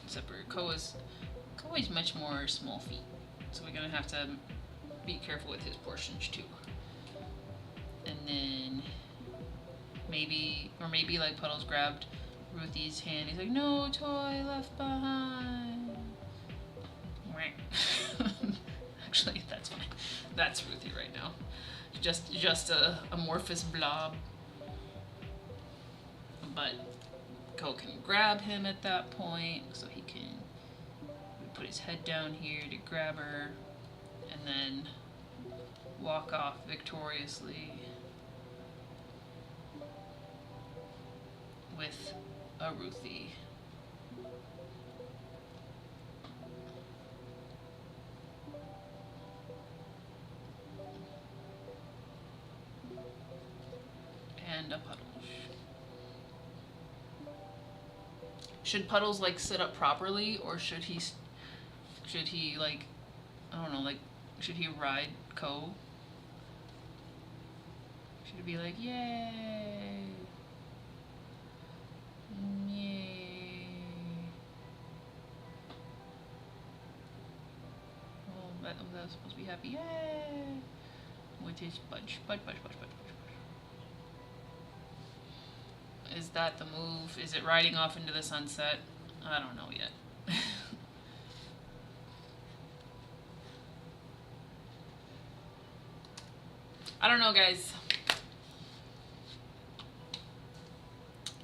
Except for Koa's much more small feet, so we're gonna have to be careful with his portions too. And then maybe like Puddles grabbed Ruthie's hand. He's like, no toy left behind. Actually, that's fine. That's Ruthie right now. Just a amorphous blob. But Ko can grab him at that point, so he can put his head down here to grab her, and then walk off victoriously with a Ruthie. and a Puddles. Should Puddles like sit up properly, or should he like, I don't know, like, should he ride Co? Should it be like, yay, yay? Oh, that was supposed to be happy, yay! With his budge. Is that the move? Is it riding off into the sunset? I don't know yet. I don't know, guys.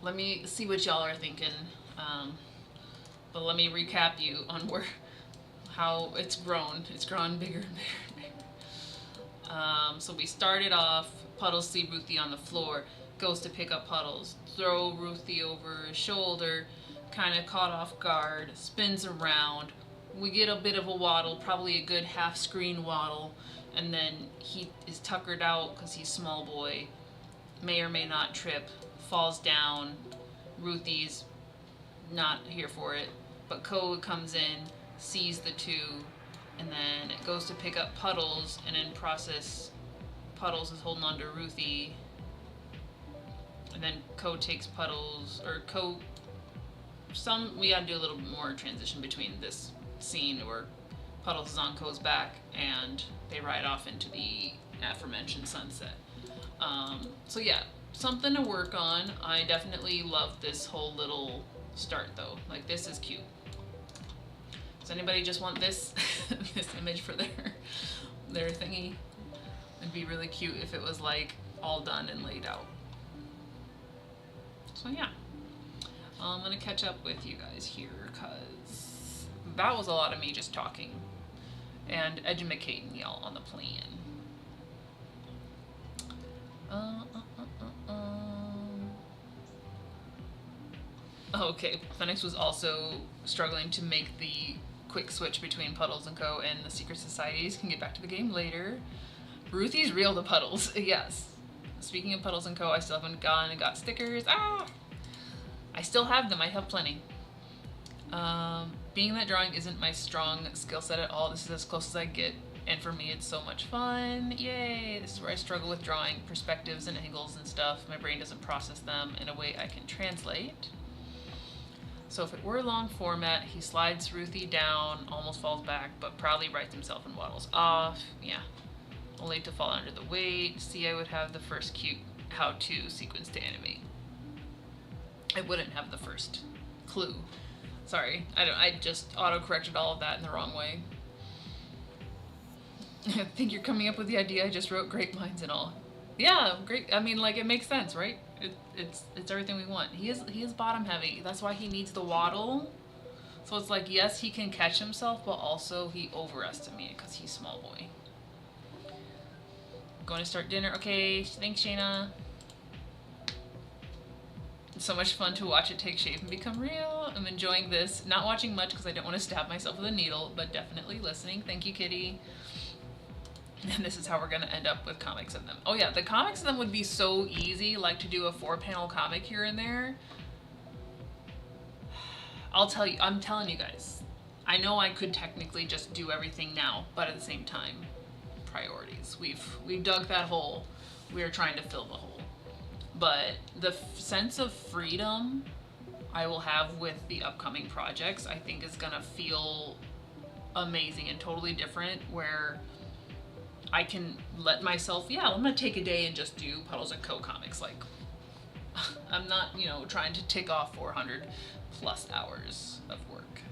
Let me see what y'all are thinking. But let me recap you on how it's grown. It's grown bigger and bigger and bigger. So we started off, Puddles see Ruthie on the floor, goes to pick up Puddles, throw Ruthie over his shoulder, kind of caught off guard, spins around. We get a bit of a waddle, probably a good half screen waddle, and then he is tuckered out because he's small boy, may or may not trip, falls down. Ruthie's not here for it, but Co comes in, sees the two, and then it goes to pick up Puddles, and in process, Puddles is holding on to Ruthie, and then Co takes Puddles, or Co, we gotta do a little bit more transition between this scene where Puddles is on Co's back, and they ride off into the aforementioned sunset. So yeah, something to work on. I definitely love this whole little start though. Like, this is cute. Does anybody just want this this image for their thingy? It'd be really cute if it was like all done and laid out. So yeah, I'm gonna catch up with you guys here because that was a lot of me just talking and educating y'all on the plan. Okay, Phoenix was also struggling to make the quick switch between Puddles and Co. and the secret societies. Can get back to the game later. Ruthie's real to Puddles, yes. Speaking of Puddles and Co., I still haven't gone and got stickers. Ah! I still have them, I have plenty. Being that drawing isn't my strong skill set at all, this is as close as I get, and for me it's so much fun. Yay! This is where I struggle with drawing perspectives and angles and stuff. My brain doesn't process them in a way I can translate. So if it were long format, he slides Ruthie down, almost falls back, but proudly rights himself and waddles off. Yeah. Only to fall under the weight. See, I would have the first cute how-to sequence to animate. I wouldn't have the first clue. Sorry, I just auto-corrected all of that in the wrong way. I think you're coming up with the idea I just wrote, great minds and all. Yeah, great. I mean, like, it makes sense, right? It's everything we want. He is bottom heavy. That's why he needs the waddle. So it's like, yes, he can catch himself, but also he overestimated because he's small boy. Going to start dinner. Okay, thanks, Shayna. It's so much fun to watch it take shape and become real. I'm enjoying this. Not watching much because I don't want to stab myself with a needle, but definitely listening. Thank you, Kitty. And this is how we're going to end up with comics of them. Oh yeah, the comics of them would be so easy, like to do a 4-panel comic here and there. I'm telling you guys, I know I could technically just do everything now, but at the same time, priorities. We've dug that hole. We're trying to fill the hole. But the sense of freedom I will have with the upcoming projects, I think is gonna feel amazing and totally different, where I can let myself, yeah, I'm gonna take a day and just do Puddles and Co comics. Like, I'm not, trying to tick off 400 plus hours of work.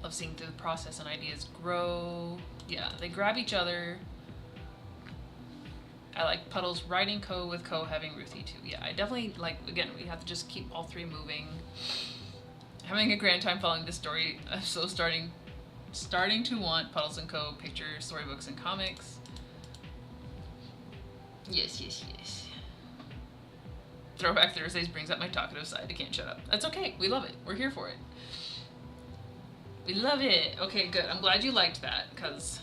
Love seeing the process and ideas grow. Yeah, they grab each other. I like Puddles riding Co with Co having Ruthie too. Yeah, I definitely like, again, we have to just keep all three moving. Having a grand time following this story. I'm so starting to want Puddles and Co pictures, storybooks, and comics. Yes, yes, yes. Throwback Thursdays brings up my talkative side. I can't shut up. That's okay. We love it. We're here for it. We love it. Okay, good. I'm glad you liked that, because,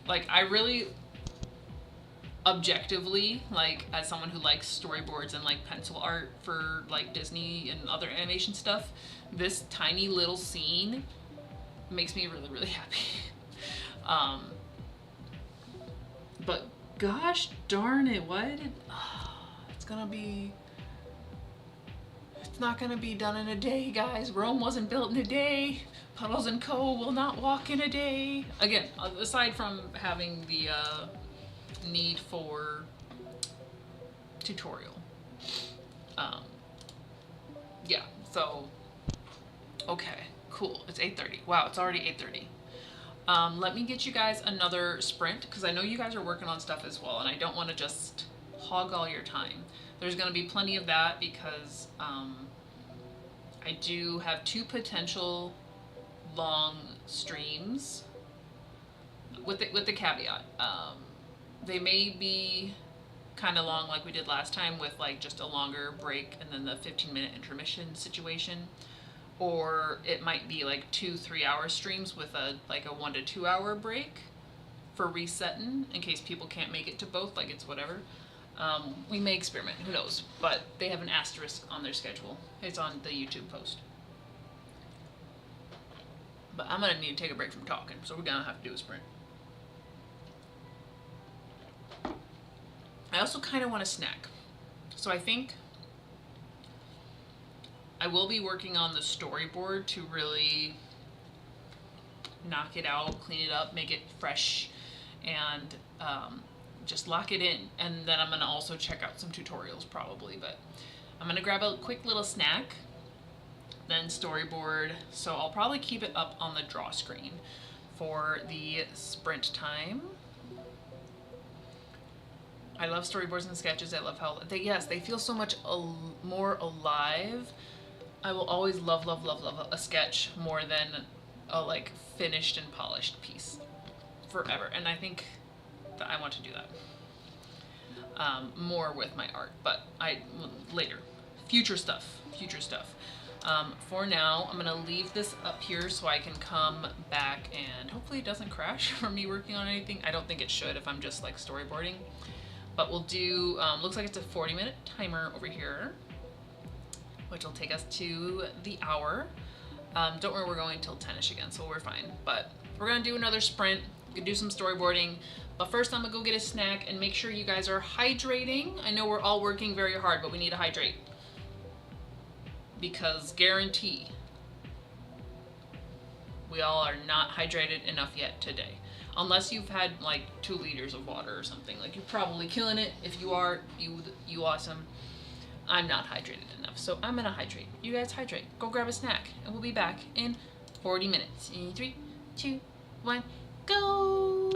like, I really... objectively, like as someone who likes storyboards and like pencil art for like Disney and other animation stuff, this tiny little scene makes me really, really happy. But gosh darn it, it's not gonna be done in a day, guys. Rome wasn't built in a day. Puddles & Co. will not walk in a day. Again, aside from having the need for tutorial. Yeah, so, okay, cool. It's 8:30. Wow, it's already 8:30. Let me get you guys another sprint, because I know you guys are working on stuff as well, and I don't want to just hog all your time. There's going to be plenty of that because I do have 2 potential long streams with the caveat. They may be kind of long like we did last time with like just a longer break and then the 15-minute intermission situation, or it might be like 2-3 hour streams with a 1 to 2 hour break for resetting in case people can't make it to both. Like, it's whatever. We may experiment, who knows, but they have an asterisk on their schedule. It's on the YouTube post. But I'm gonna need to take a break from talking, so we're gonna have to do a sprint. I also kind of want a snack. So I think I will be working on the storyboard to really knock it out, clean it up, make it fresh, and just lock it in. And then I'm gonna also check out some tutorials probably, but I'm gonna grab a quick little snack, then storyboard. So I'll probably keep it up on the draw screen for the sprint time. I love storyboards and sketches. I love how they feel so much more alive. I will always love a sketch more than a like finished and polished piece forever. And I think that I want to do that more with my art, but later, future stuff. For now, I'm gonna leave this up here so I can come back and hopefully it doesn't crash from me working on anything. I don't think it should if I'm just like storyboarding. But we'll do, looks like it's a 40-minute timer over here, which will take us to the hour. Don't worry, we're going till 10ish again, so we're fine. But we're gonna do another sprint, we can do some storyboarding. But first I'm gonna go get a snack and make sure you guys are hydrating. I know we're all working very hard, but we need to hydrate. Because guarantee, we all are not hydrated enough yet today. Unless you've had like 2 liters of water or something. Like, you're probably killing it. If you are, you awesome. I'm not hydrated enough, so I'm gonna hydrate. You guys hydrate. Go grab a snack, and we'll be back in 40 minutes. In 3, 2, 1, go!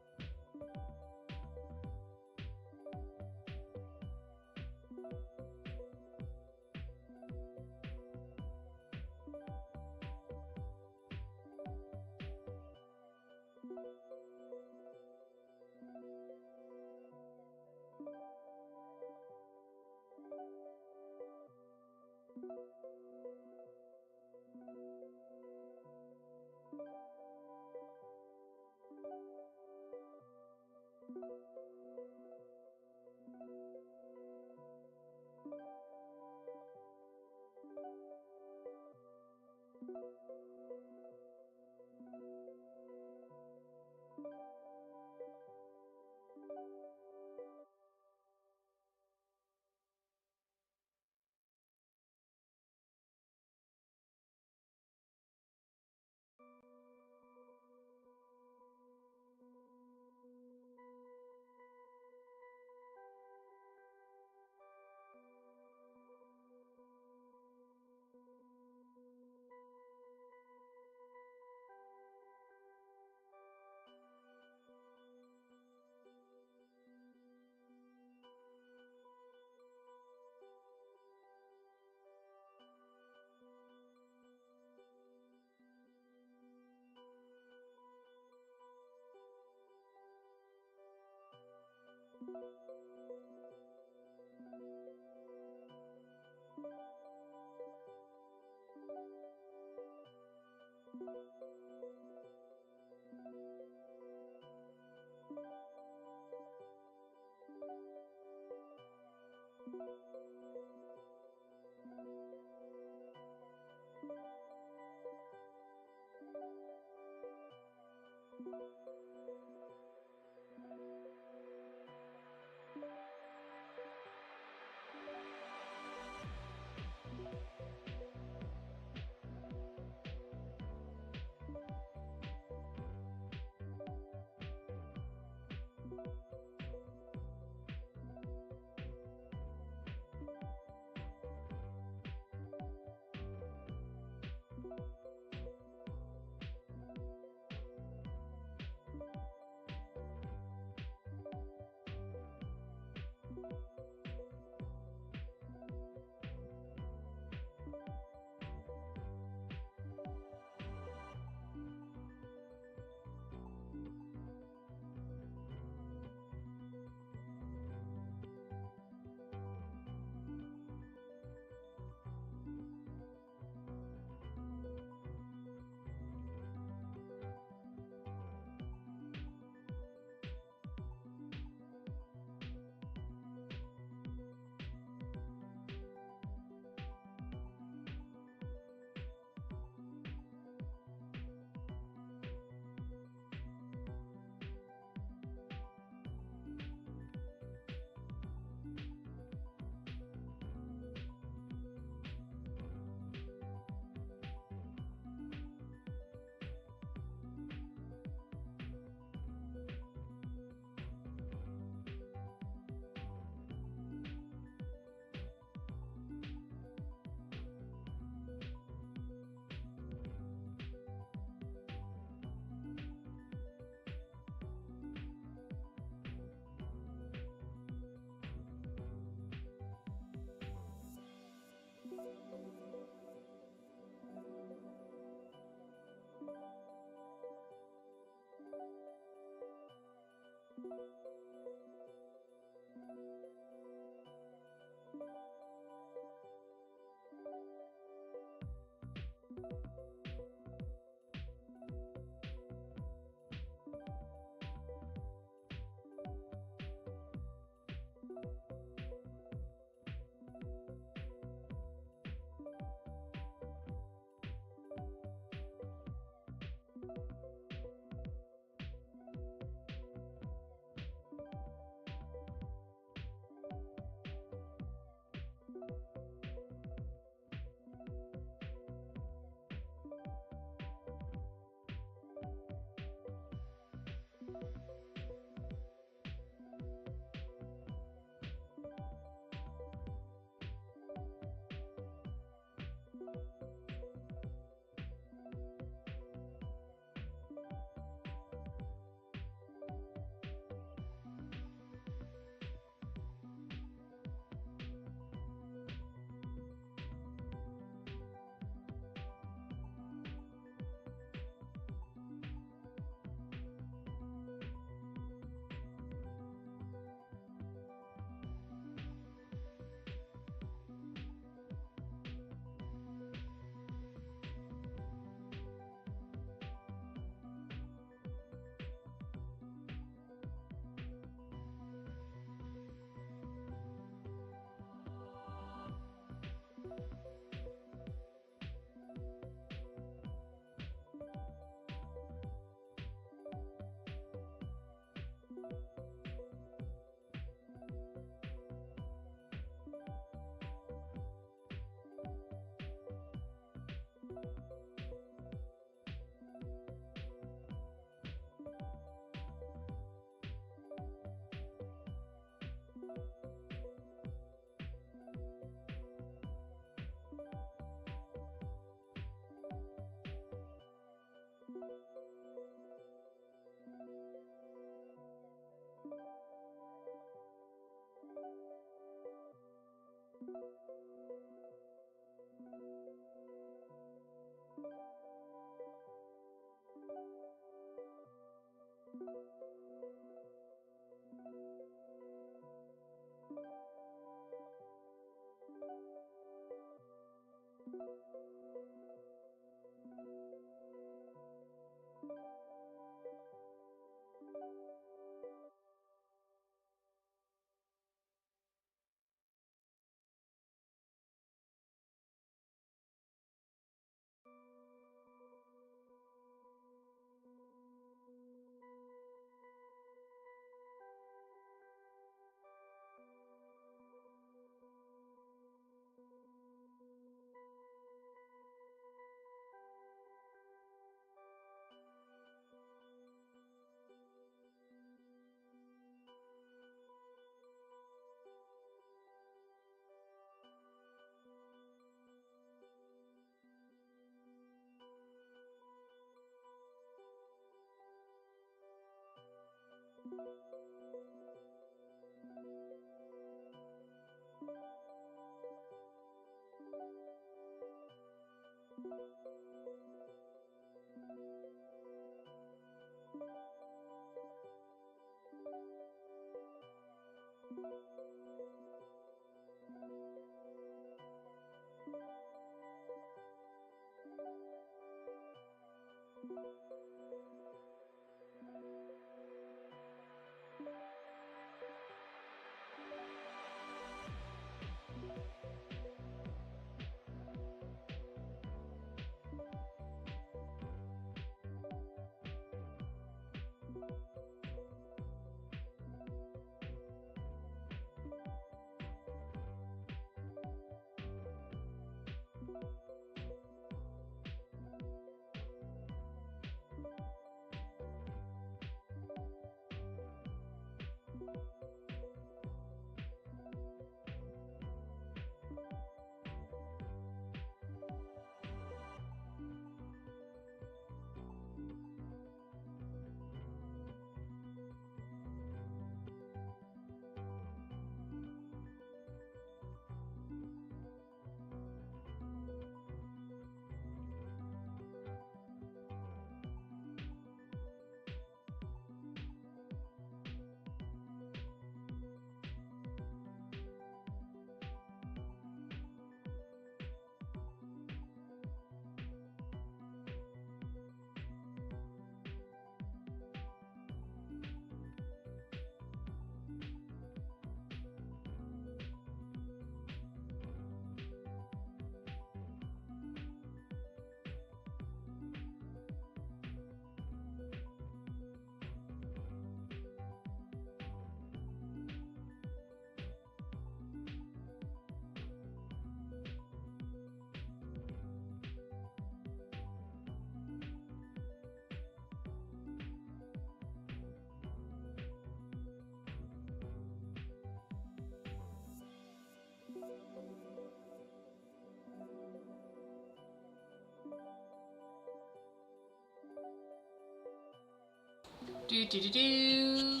Do do do do.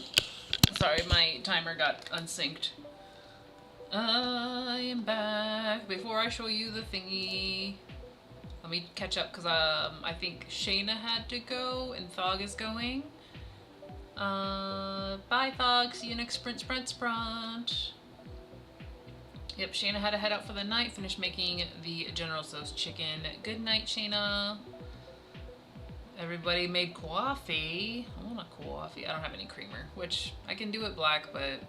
Sorry, my timer got unsynced. I am back. Before I show you the thingy, let me catch up because I think Shayna had to go and Thog is going. Bye Thog. See you next sprint. Yep, Shayna had to head out for the night. Finished making the General Tso's chicken. Good night, Shayna. Everybody made coffee. I want a coffee. I don't have any creamer, which I can do it black, but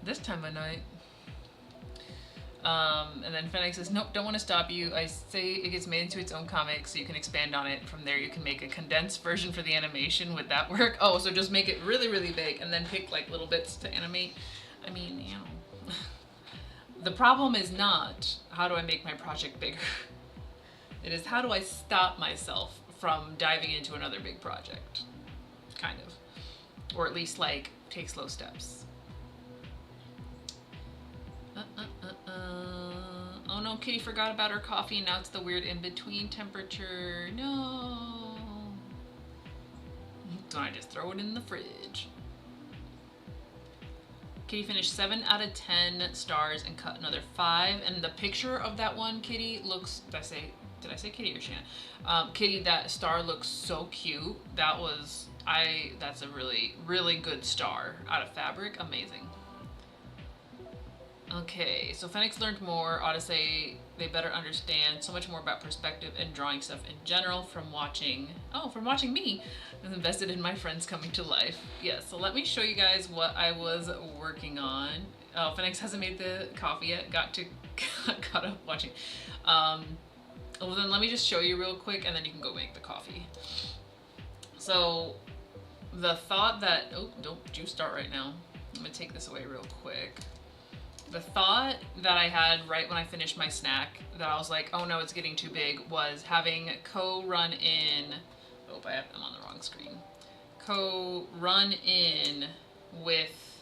this time of night. And then Fennec says, nope, don't want to stop you. I say it gets made into its own comic, so you can expand on it. From there, you can make a condensed version for the animation. Would that work? Oh, so just make it really, really big and then pick like little bits to animate. I mean, you know. The problem is not, how do I make my project bigger? It is, how do I stop myself from diving into another big project? Kind of. Or at least, like, take slow steps. Oh no, Kitty forgot about her coffee and now it's the weird in-between temperature. No. Don't I just throw it in the fridge? Kitty finished 7 out of 10 stars and cut another 5. And the picture of that one Kitty looks, did I say Kitty or Shannon? Kitty, that star looks so cute. That's a really, really good star out of fabric. Amazing. Okay, so Phoenix learned more. Ought to say they better understand so much more about perspective and drawing stuff in general from watching me. And invested in my friends coming to life. Yeah, so let me show you guys what I was working on. Oh, Phoenix hasn't made the coffee yet. Got caught up watching. Well then let me just show you real quick and then you can go make the coffee. So the thought that, oh, don't you start right now. I'm gonna take this away real quick. The thought that I had right when I finished my snack that I was like, oh no, it's getting too big, was having Co run in, oh, I'm on the wrong screen. Co run in with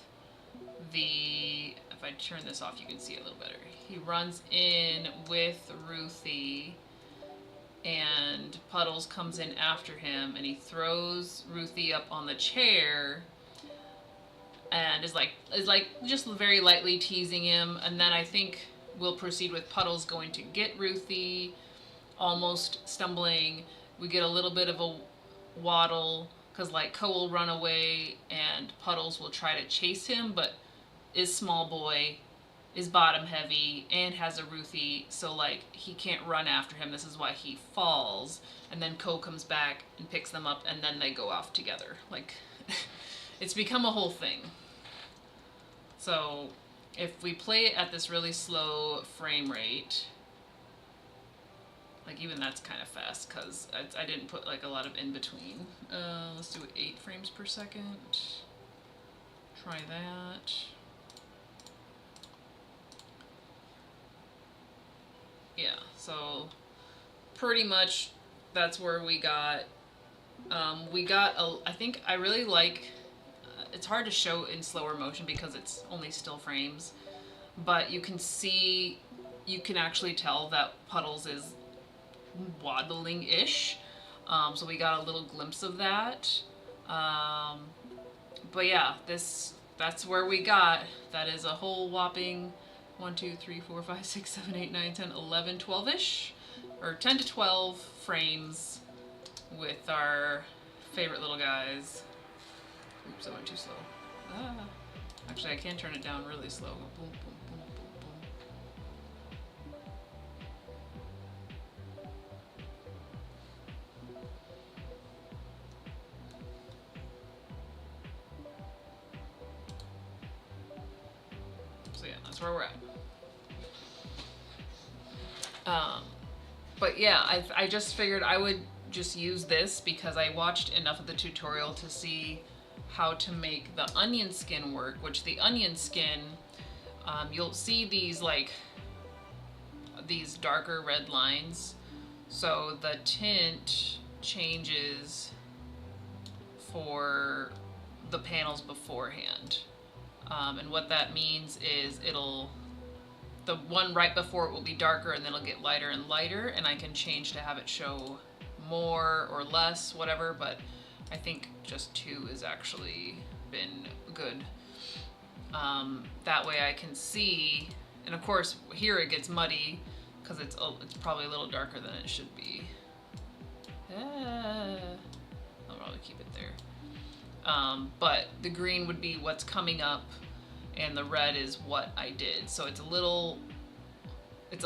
the, if I turn this off, you can see it a little better. He runs in with Ruthie and Puddles comes in after him and he throws Ruthie up on the chair and is like just very lightly teasing him, and then I think we'll proceed with Puddles going to get Ruthie, almost stumbling. We get a little bit of a waddle because like Co will run away and Puddles will try to chase him, but is small boy, is bottom heavy, and has a Ruthie, so like he can't run after him. This is why he falls, and then Co comes back and picks them up, and then they go off together. Like it's become a whole thing. So if we play it at this really slow frame rate, like even that's kind of fast because I didn't put like a lot of in between. Let's do 8 frames per second. Try that. Yeah, so pretty much that's where we got, I think I really like, it's hard to show in slower motion because it's only still frames, but you can actually tell that Puddles is waddling-ish. So we got a little glimpse of that. But yeah, that's where we got. That is a whole whopping 1, 2, 3, 4, 5, 6, 7, 8, 9, 10, 11, 12-ish, or 10 to 12 frames with our favorite little guys. Oops, I went too slow. Actually, I can turn it down really slow. Boom, boom, boom, boom. So yeah, that's where we're at. But yeah, I just figured I would just use this because I watched enough of the tutorial to see how to make the onion skin work, which the onion skin, you'll see these darker red lines. So the tint changes for the panels beforehand. And what that means is the one right before it will be darker and then it'll get lighter and lighter, and I can change to have it show more or less, whatever, but I think just 2 has actually been good. That way I can see, and of course here it gets muddy because it's probably a little darker than it should be. I'll probably keep it there. But the green would be what's coming up and the red is what I did. So it's a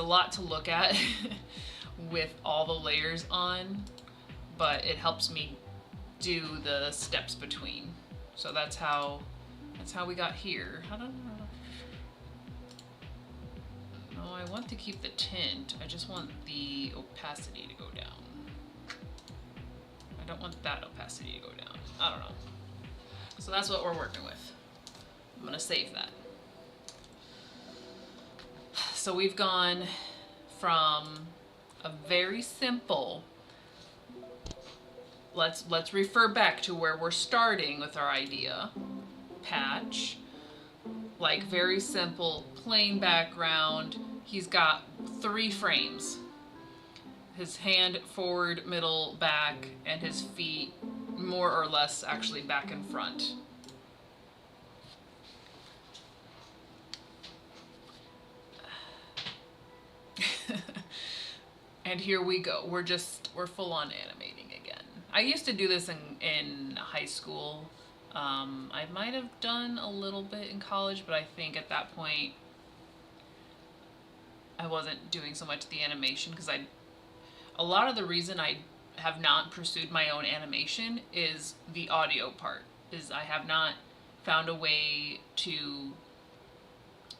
lot to look at with all the layers on, but it helps me do the steps between. So that's how we got here. I don't know. No, I want to keep the tint. I just want the opacity to go down. I don't want that opacity to go down. I don't know. So that's what we're working with. I'm gonna save that. So we've gone from a very simple, let's refer back to where we're starting with our idea, patch, like very simple, plain background, he's got 3 frames. His hand forward, middle, back, and his feet more or less actually back and front. And here we go. We're full on animating again. I used to do this in high school. I might have done a little bit in college, but I think at that point I wasn't doing so much the animation because a lot of the reason I have not pursued my own animation is the audio part. Is I have not found a way to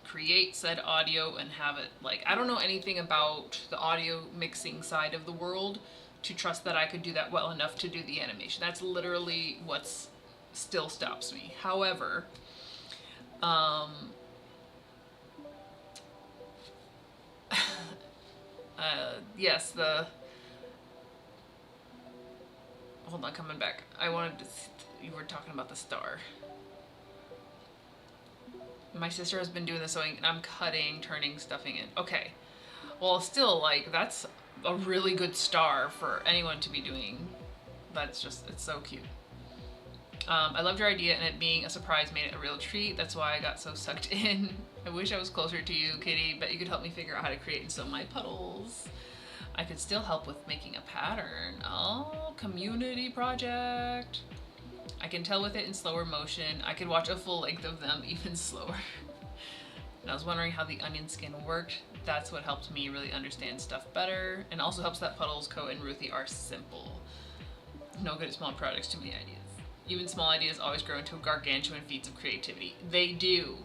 create said audio and have it, like, I don't know anything about the audio mixing side of the world to trust that I could do that well enough to do the animation. That's literally what's still stops me. However, yes, hold on, coming back. You were talking about the star. My sister has been doing the sewing and I'm cutting, turning, stuffing in. Okay. Well, still, like, that's a really good star for anyone to be doing. It's so cute. I loved your idea, and it being a surprise made it a real treat. That's why I got so sucked in. I wish I was closer to you, Kitty. Bet you could help me figure out how to create and sew my puddles. I could still help with making a pattern. Oh, community project. I can tell with it in slower motion. I could watch a full length of them even slower. And I was wondering how the onion skin worked. That's what helped me really understand stuff better, and also helps that Puddles, Co, and Ruthie are simple. No good at small projects, too many ideas. Even small ideas always grow into gargantuan feats of creativity. They do.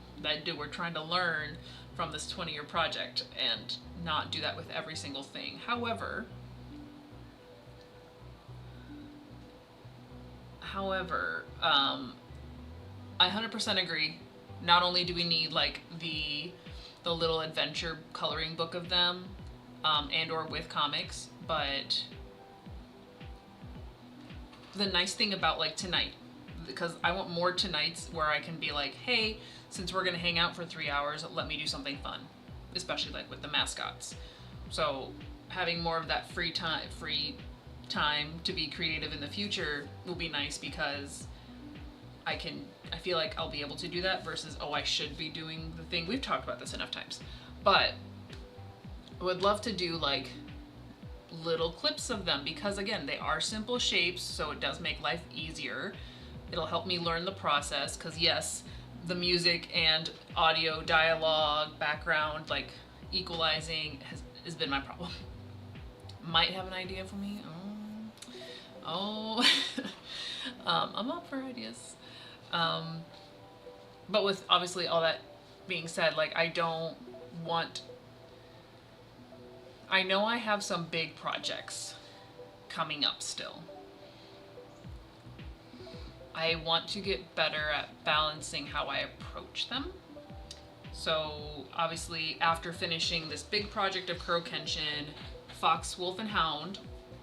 We're trying to learn from this 20-year project and not do that with every single thing. However, I 100% agree. Not only do we need like the little adventure coloring book of them, and or with comics, but the nice thing about like tonight, because I want more tonights where I can be like, hey, since we're gonna hang out for 3 hours, let me do something fun, especially like with the mascots. So having more of that free time to be creative in the future will be nice, because I feel like I'll be able to do that versus, oh, I should be doing the thing. We've talked about this enough times, but I would love to do like little clips of them, because again, they are simple shapes, so it does make life easier. It'll help me learn the process, because yes, the music and audio, dialogue, background, like equalizing has been my problem. Might have an idea for me. I'm up for ideas. But with obviously all that being said, like I know I have some big projects coming up still. I want to get better at balancing how I approach them. So obviously after finishing this big project of Kuro Kenshin, Fox, Wolf and Hound,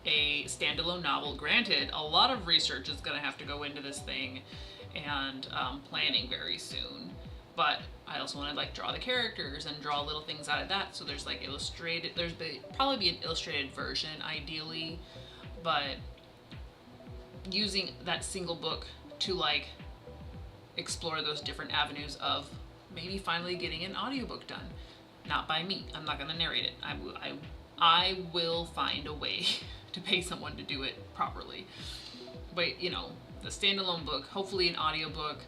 a standalone novel, granted, a lot of research is gonna have to go into this thing, and planning very soon. But I also want to like draw the characters and draw little things out of that. So there's like illustrated, probably be an illustrated version ideally, but using that single book to like explore those different avenues of maybe finally getting an audiobook done. Not by me, I'm not gonna narrate it. I will find a way to pay someone to do it properly. But you know, the standalone book, hopefully an audiobook,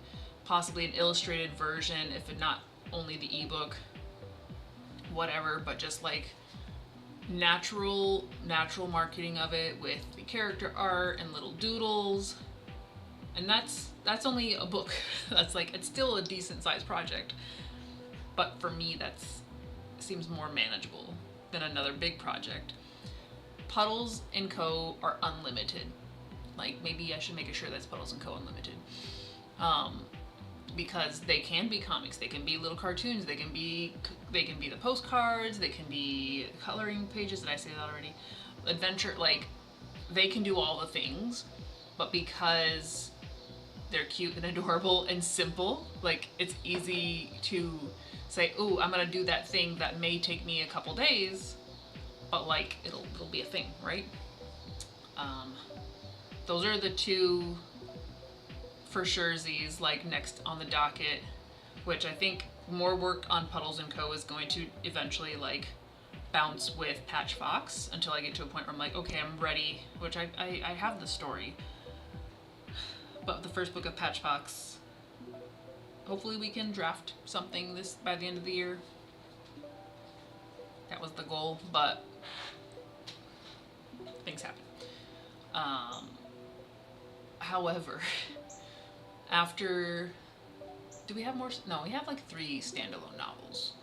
possibly an illustrated version, if not only the ebook, whatever, but just like natural marketing of it with the character art and little doodles. And that's only a book. That's like, it's still a decent sized project, but for me that's seems more manageable than another big project. Puddles and Co are unlimited. Like maybe I should make sure that's Puddles and Co Unlimited, because they can be comics, they can be little cartoons, they can be the postcards, they can be coloring pages. Did I say that already? Adventure, like they can do all the things, but because they're cute and adorable and simple. Like, it's easy to say, ooh, I'm gonna do that thing that may take me a couple days, but like it'll be a thing, right? Those are the two for surezies, like next on the docket, which I think more work on Puddles & Co. is going to eventually like bounce with Patch Fox until I get to a point where I'm like, okay, I'm ready, which I have the story. But the first book of Patch Fox, hopefully we can draft something this by the end of the year. That was the goal, but things happen. However, after, do we have more? No, we have like 3 standalone novels.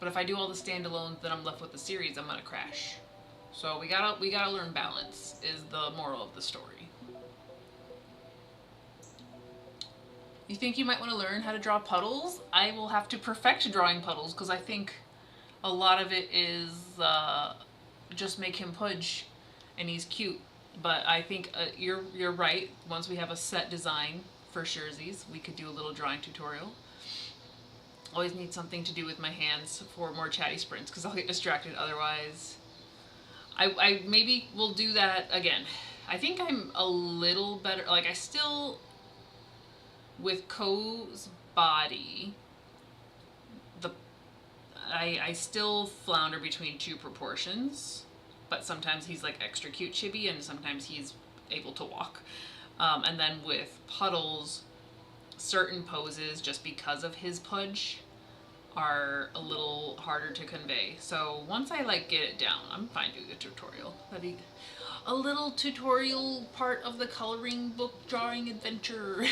But if I do all the standalones, then I'm left with the series. I'm gonna crash. So we gotta learn balance. Is the moral of the story. You think you might want to learn how to draw puddles? I will have to perfect drawing puddles because I think a lot of it is just make him pudge, and he's cute. But I think you're right. Once we have a set design for surezies, we could do a little drawing tutorial. Always need something to do with my hands for more chatty sprints because I'll get distracted otherwise. I maybe will do that again. I think I'm a little better. Like, I still, with Ko's body, I still flounder between 2 proportions, but sometimes he's like extra cute chibi and sometimes he's able to walk. And then with Puddles, certain poses, just because of his pudge, are a little harder to convey. So once I like get it down, I'm fine doing a tutorial. That'd be a little tutorial part of the coloring book drawing adventure.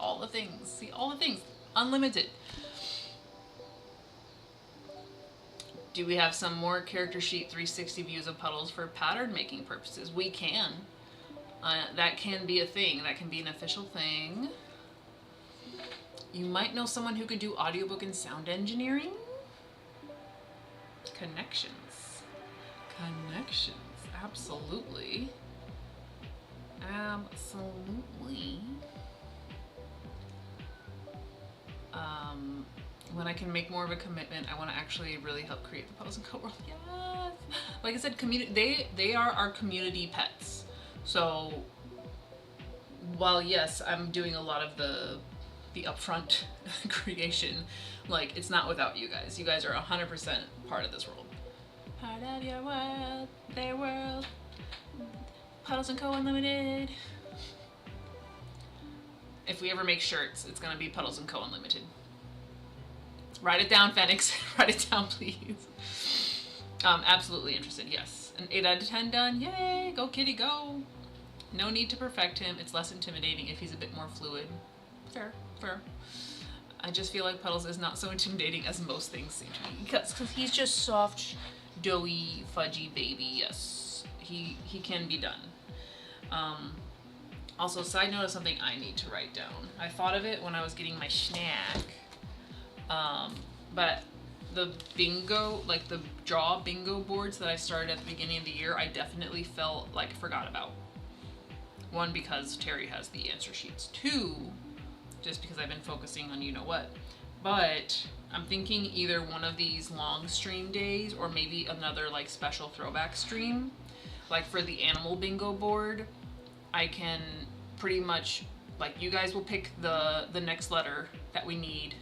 All the things. See, all the things. Unlimited. Do we have some more character sheet 360 views of Puddles for pattern making purposes? We can. That can be a thing. That can be an official thing. You might know someone who could do audiobook and sound engineering. Connections. Connections. Absolutely. Absolutely. When I can make more of a commitment, I want to actually really help create the Puddles & Co. world. Yes! Like I said, they are our community pets. So while yes, I'm doing a lot of the upfront creation, like, it's not without you guys. You guys are 100% part of this world. Part of your world, their world. Puddles & Co. Unlimited. If we ever make shirts, it's gonna be Puddles & Co. Unlimited. Write it down, Phoenix. Write it down, please. Absolutely interested, yes. An 8 out of 10 done. Yay! Go kitty, go! No need to perfect him. It's less intimidating if he's a bit more fluid. Fair, fair. I just feel like Puddles is not so intimidating as most things seem to be. Because he's just soft, doughy, fudgy baby. Yes, he can be done. Also, side note of something I need to write down. I thought of it when I was getting my snack. But the bingo, like the draw bingo boards that I started at the beginning of the year, I definitely felt like I forgot about. 1, because Terry has the answer sheets. 2, just because I've been focusing on you know what. But I'm thinking either one of these long stream days or maybe another like special throwback stream. Like for the animal bingo board, I can pretty much, like, you guys will pick the next letter that we need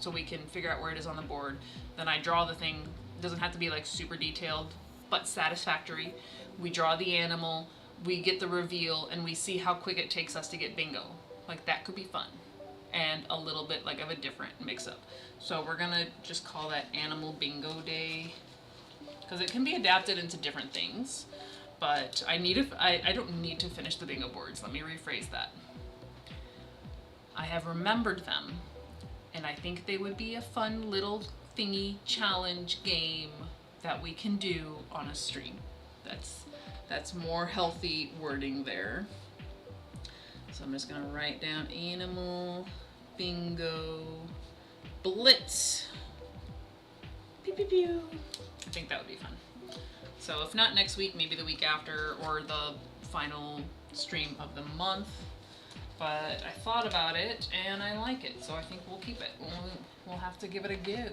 so we can figure out where it is on the board. Then I draw the thing. It doesn't have to be like super detailed, but satisfactory. We draw the animal, we get the reveal, and we see how quick it takes us to get bingo. Like, that could be fun. And a little bit like of a different mix-up. So we're gonna just call that Animal Bingo Day, because it can be adapted into different things. But I don't need to finish the bingo boards. Let me rephrase that. I have remembered them, and I think they would be a fun little thingy challenge game that we can do on a stream. That's more healthy wording there. So I'm just gonna write down Animal Bingo Blitz. Pew pew pew. I think that would be fun. So if not next week, maybe the week after, or the final stream of the month. but I thought about it and I like it, so I think we'll keep it. We'll have to give it a go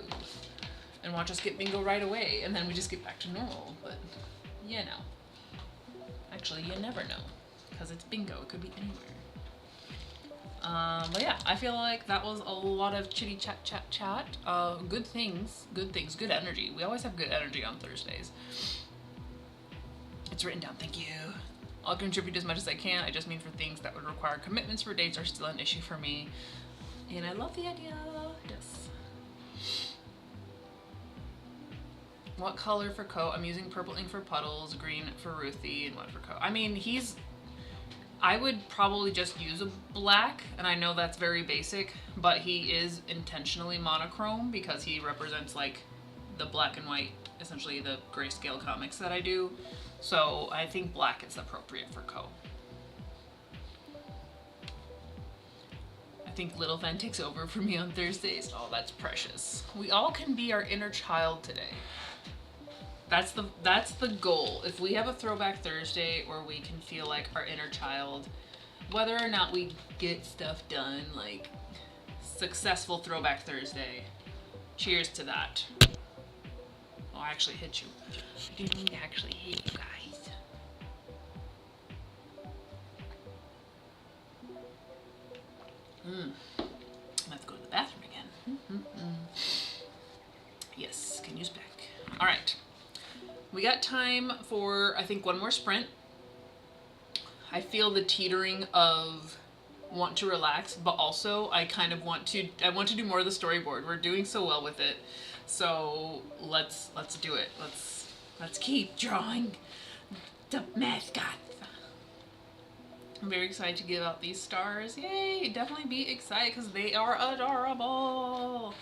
and watch us get bingo right away, and then we just get back to normal. But you know, actually, you never know because it's bingo. It could be anywhere. But yeah, I feel like that was a lot of chitty chat. Good things, good energy. We always have good energy on Thursdays. It's written down, thank you. I'll contribute as much as I can. I just mean for things that would require commitments for dates are still an issue for me. And I love the idea, yes. What color for coat? I'm using purple ink for puddles, green for Ruthie, and what for coat? I mean, I would probably just use a black, and I know that's very basic, but he is intentionally monochrome because he represents like the black and white, essentially the grayscale comics that I do. So I think black is appropriate for Co. I think Little Fan takes over for me on Thursdays. Oh, that's precious. We all can be our inner child today. That's the goal. If we have a Throwback Thursday where we can feel like our inner child, whether or not we get stuff done, like successful Throwback Thursday, cheers to that. Oh, I actually hit you. I didn't mean to actually hit you guys. Let's go to the bathroom again. Yes, can use back. All right. We got time for, I think, one more sprint. I feel the teetering of want to relax, but also I kind of want to do more of the storyboard. We're doing so well with it. So let's do it. Let's keep drawing the mascots. I'm very excited to give out these stars. Yay! Definitely be excited because they are adorable.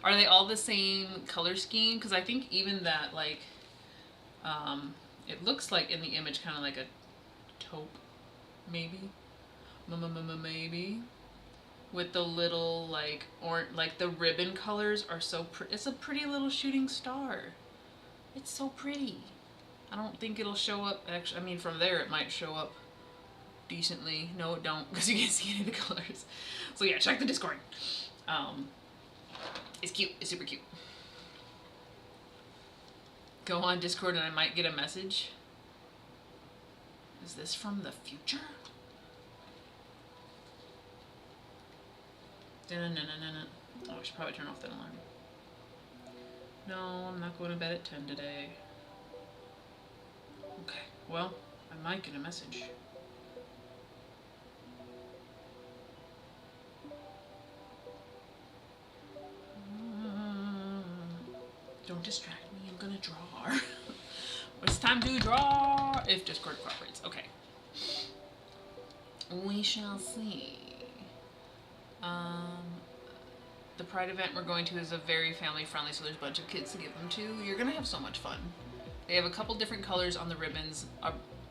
Are they all the same color scheme? Because I think even that, like, it looks like in the image kind of like a taupe, maybe, maybe, with the little like like the ribbon colors are so pretty. It's a pretty little shooting star. It's so pretty. I don't think it'll show up. Actually, I mean, from there it might show up decently. No, it don't, because you can't see any of the colors. So yeah, check the Discord. It's cute. It's super cute. Go on Discord and I might get a message. Is this from the future? Oh, I should probably turn off that alarm. No, I'm not going to bed at 10 today. Okay, well, I might get a message. Don't distract me, I'm gonna draw. It's time to draw, if Discord cooperates. Okay. We shall see. The Pride event we're going to is a very family friendly, so there's a bunch of kids to give them to. You're gonna have so much fun. They have a couple different colors on the ribbons.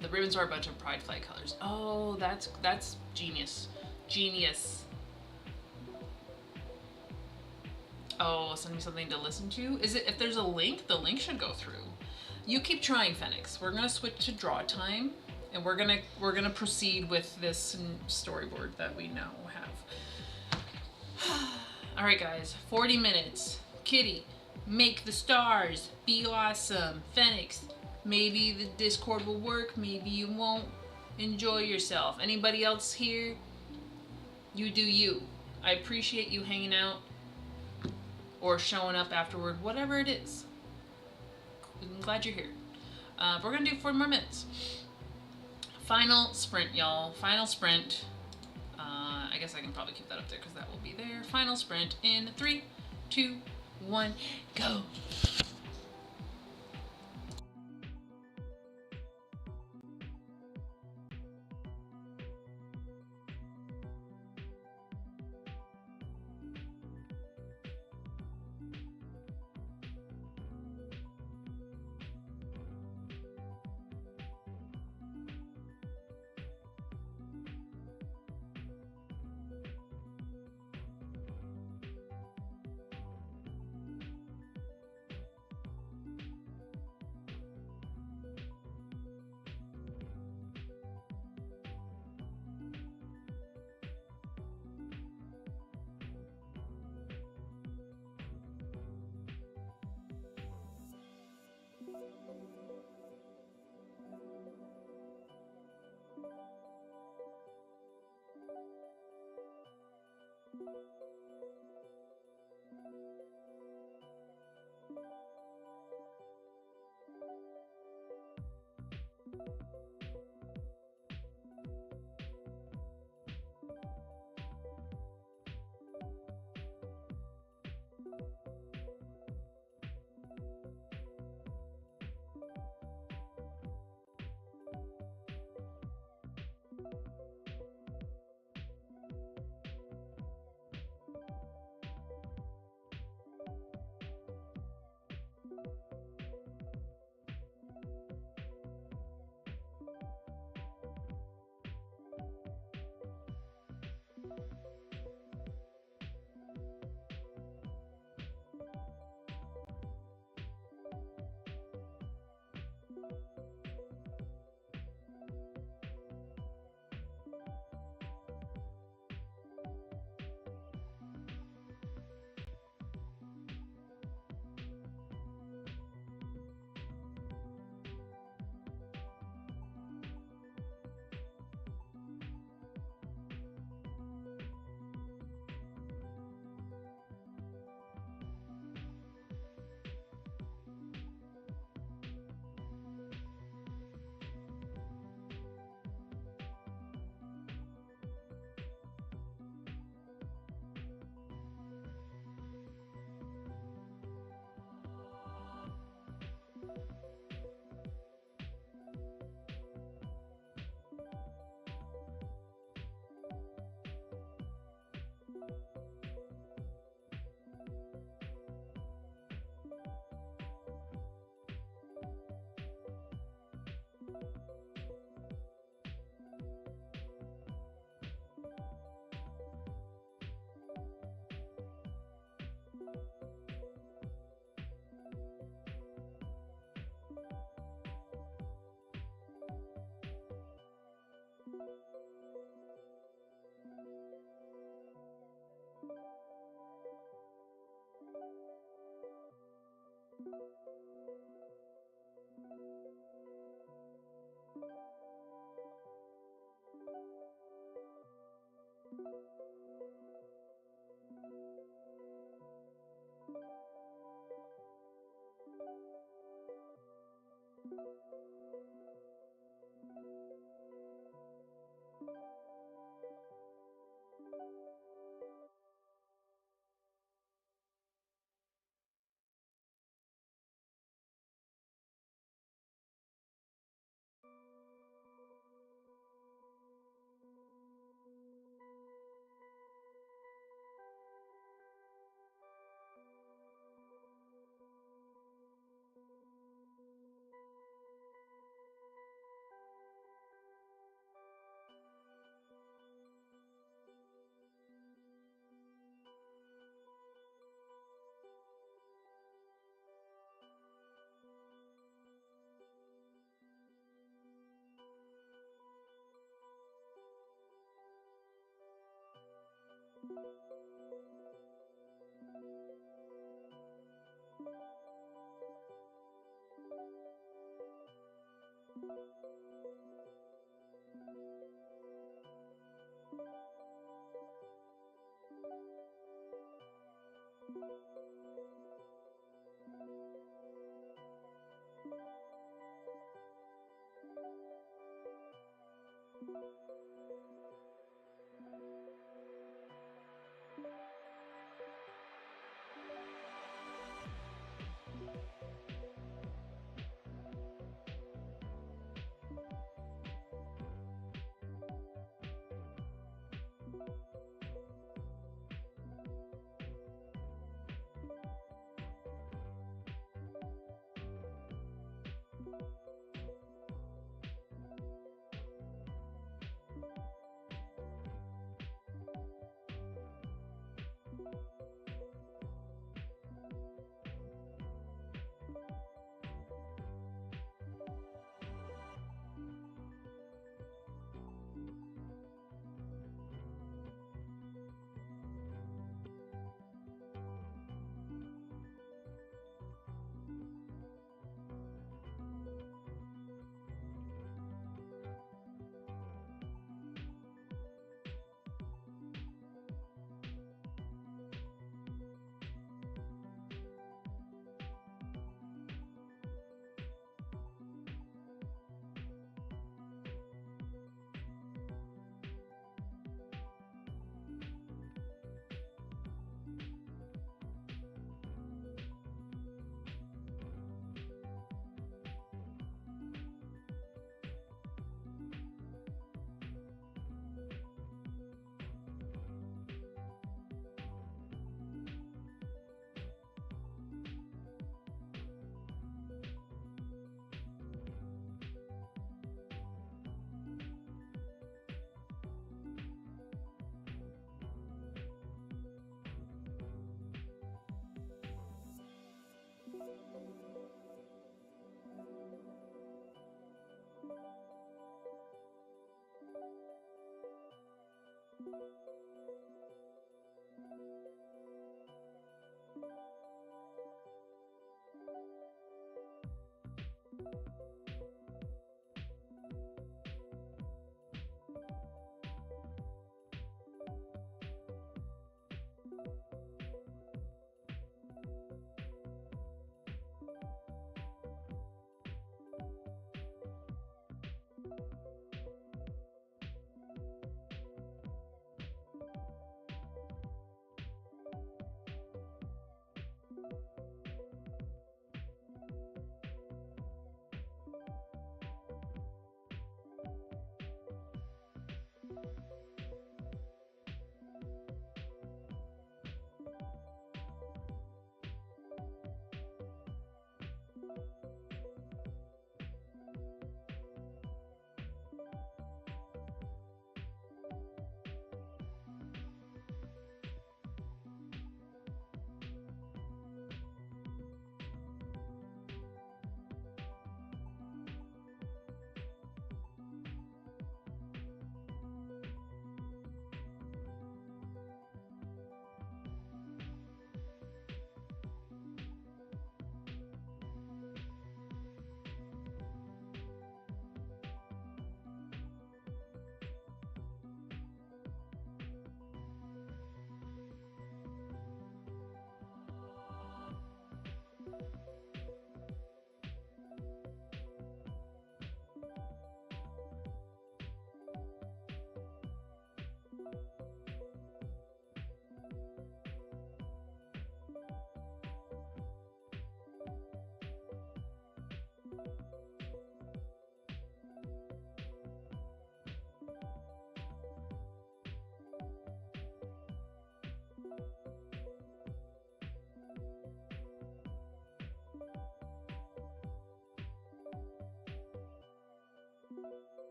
The ribbons are a bunch of Pride flag colors. Oh, that's genius. Genius. Oh, send me something to listen to. Is it, if there's a link, the link should go through. You keep trying, Phoenix. We're gonna switch to draw time, and we're gonna proceed with this storyboard that we now have. All right, guys. 40 minutes. Kitty, make the stars. Be awesome. Phoenix, maybe the Discord will work. Maybe you won't. Enjoy yourself. Anybody else here? You do you. I appreciate you hanging out or showing up afterward, whatever it is. I'm glad you're here. We're gonna do 4 more minutes. Final sprint, y'all. Final sprint. I guess I can probably keep that up there because that will be there. Final sprint in 3, 2, 1, go.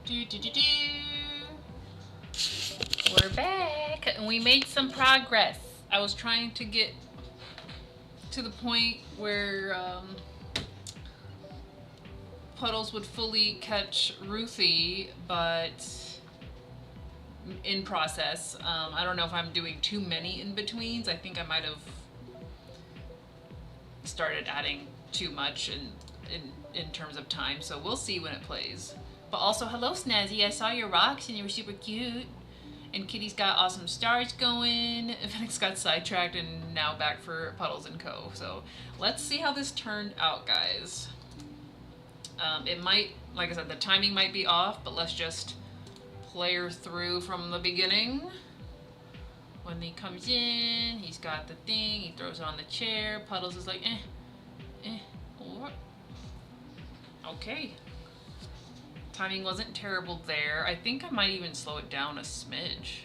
Do do do do. We're back, and we made some progress. I was trying to get to the point where Puddles would fully catch Ruthie, but in process. I don't know if I'm doing too many in-betweens. I think I might have started adding too much in terms of time, so we'll see when it plays. But also, hello Snazzy, I saw your rocks and you were super cute. And Kitty's got awesome stars going. Phoenix got sidetracked and now back for Puddles and Co. So let's see how this turned out, guys. It might, like I said, the timing might be off, but let's just play her through from the beginning. When he comes in, he's got the thing, he throws it on the chair. Puddles is like, what? Okay. Timing wasn't terrible there. I think I might even slow it down a smidge.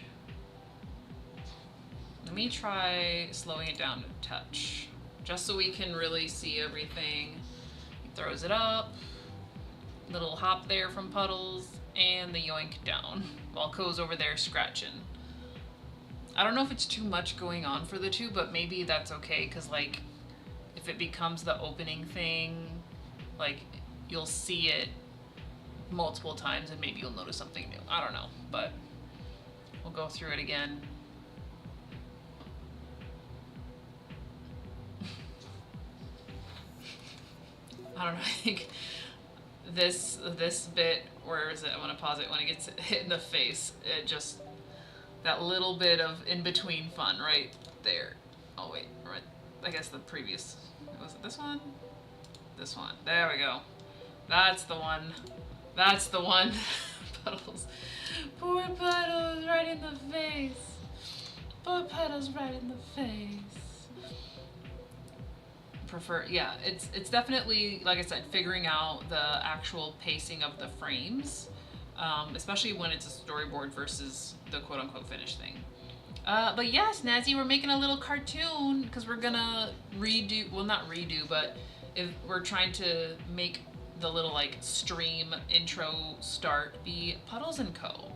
Let me try slowing it down a touch, just so we can really see everything. He throws it up, little hop there from Puddles, and the yoink down, while Co's over there scratching. I don't know if it's too much going on for the two, but maybe that's okay, because like, if it becomes the opening thing, like, you'll see it multiple times and maybe you'll notice something new. I don't know, but we'll go through it again. I don't know, I think this bit, where is it? I want to pause it when it gets hit in the face. It just, that little bit of in-between fun right there. Oh wait, right, I guess the previous, was it this one? This one, there we go. That's the one. That's the one. Puddles. Poor Puddles, right in the face. Poor Puddles, right in the face. Yeah, it's definitely, like I said, figuring out the actual pacing of the frames, especially when it's a storyboard versus the quote-unquote finished thing. But yes, Snazzy, we're making a little cartoon because we're gonna redo, well not redo, but if we're trying to make the little like stream intro start be Puddles and Co.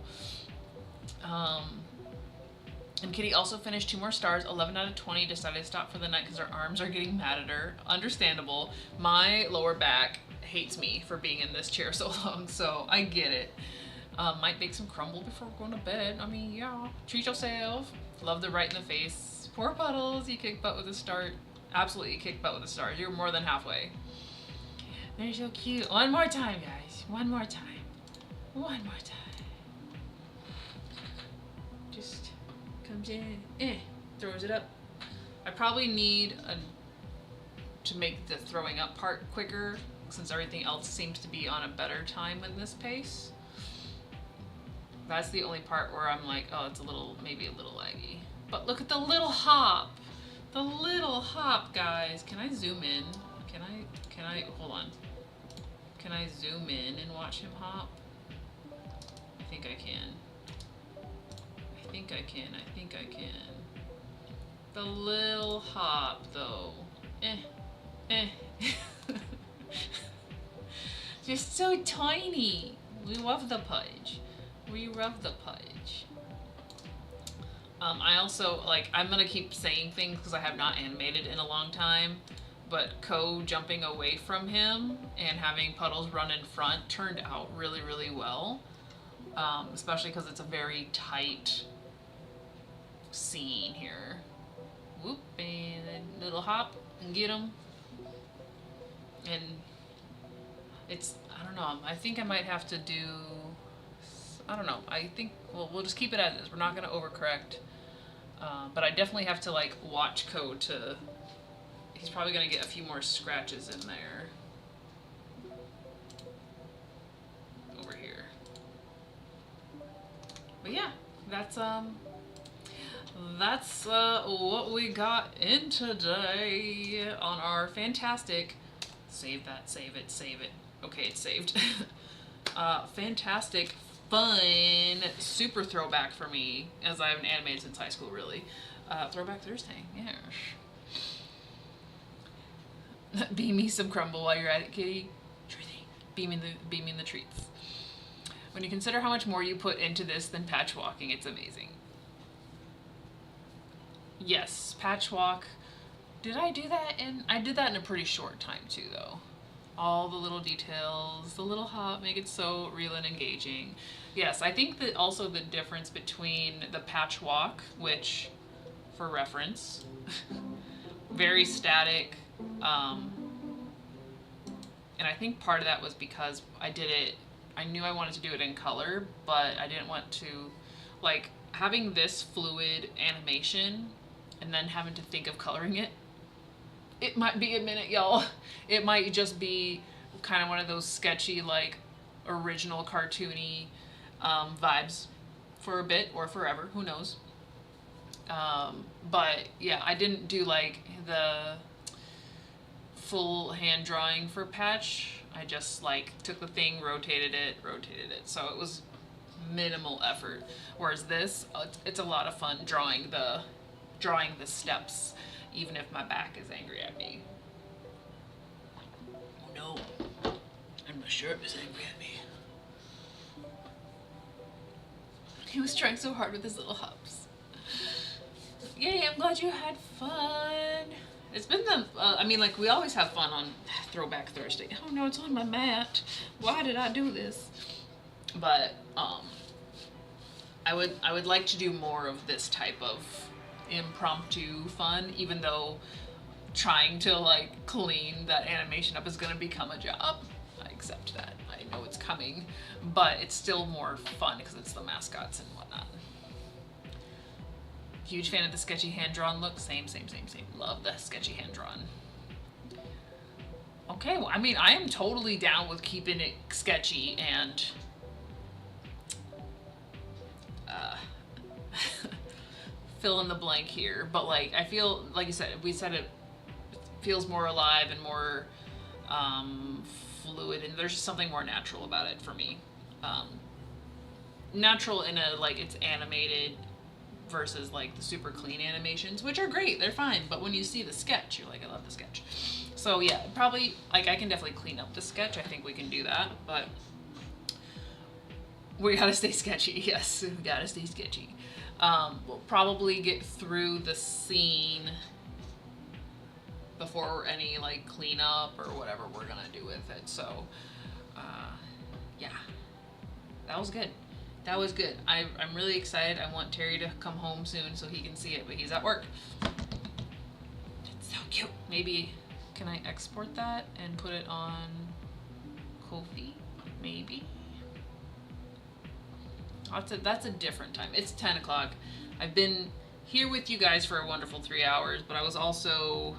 And Kitty also finished 2 more stars, 11 out of 20, decided to stop for the night because her arms are getting mad at her. Understandable. My lower back hates me for being in this chair so long, so I get it. Might make some crumble before going to bed. I mean, yeah, treat yourself. Love the right in the face. Poor Puddles, you kicked butt with a start. Absolutely kicked butt with a start. You're more than halfway. They're so cute. One more time, guys. One more time. One more time. Just comes in, throws it up. I probably need to make the throwing up part quicker, since everything else seems to be on a better time in this pace. That's the only part where I'm like, oh, it's a little, maybe a little laggy. But look at the little hop. The little hop, guys. Can I zoom in? Can I, hold on. Can I zoom in and watch him hop? I think I can. I think I can. The little hop, though. Just so tiny. We love the pudge. We love the pudge. I also, like, I'm gonna keep saying things because I have not animated in a long time, but Co jumping away from him and having Puddles run in front turned out really, really well. Especially because it's a very tight scene here. Whoop, and a little hop and get him. And it's, I don't know, I think I might have to do, I don't know, I think, well, we'll just keep it as is. We're not going to overcorrect. But I definitely have to like watch code to, he's probably gonna get a few more scratches in there. Over here. But yeah, that's what we got in today on our fantastic, save that, save it, save it. Okay, it's saved. Fantastic, fun, super throwback for me, as I haven't animated since high school, really. Throwback Thursday, yeah. Beam me some crumble while you're at it, kitty. Beaming the treats. When you consider how much more you put into this than patch walking, it's amazing. Yes, patch walk. Did I do that in? I did that in a pretty short time too, though. All the little details, the little hop, make it so real and engaging. Yes, I think that also the difference between the patch walk, which, for reference, very static, and I think part of that was because I knew I wanted to do it in color, but I didn't want to, like, having this fluid animation and then having to think of coloring it. It might be a minute, y'all. It might just be kind of one of those sketchy, like, original cartoony vibes for a bit or forever, who knows. But yeah, I didn't do like the full hand drawing for patch. I just like took the thing, rotated it. So it was minimal effort. Whereas this, it's a lot of fun drawing the steps, even if my back is angry at me. Oh no, and my shirt is angry at me. He was trying so hard with his little hops. Yay, I'm glad you had fun. It's been I mean, like, we always have fun on Throwback Thursday. Oh no, it's on my mat. Why did I do this? But, I would like to do more of this type of impromptu fun, even though trying to, like, clean that animation up is gonna become a job. I accept that. I know it's coming, but it's still more fun because it's the mascots and whatnot. Huge fan of the sketchy hand-drawn look. Same. Love the sketchy hand-drawn. Okay, well, I mean, I am totally down with keeping it sketchy and fill in the blank here. But, like, I feel, like you said, we said it feels more alive and more fluid, and there's just something more natural about it for me. Natural in a, like, it's animated versus like the super clean animations, which are great, they're fine, but when you see the sketch, you're like, I love the sketch. So yeah, probably, like, I can definitely clean up the sketch. I think we can do that, but we gotta stay sketchy. Yes, we gotta stay sketchy. We'll probably get through the scene before any, like, cleanup or whatever we're gonna do with it. So yeah, that was good. That was good. I'm really excited. I want Terry to come home soon so he can see it, but he's at work. It's so cute. Maybe, can I export that and put it on Ko-fi? Maybe? That's a different time. It's 10 o'clock. I've been here with you guys for a wonderful 3 hours, but I was also,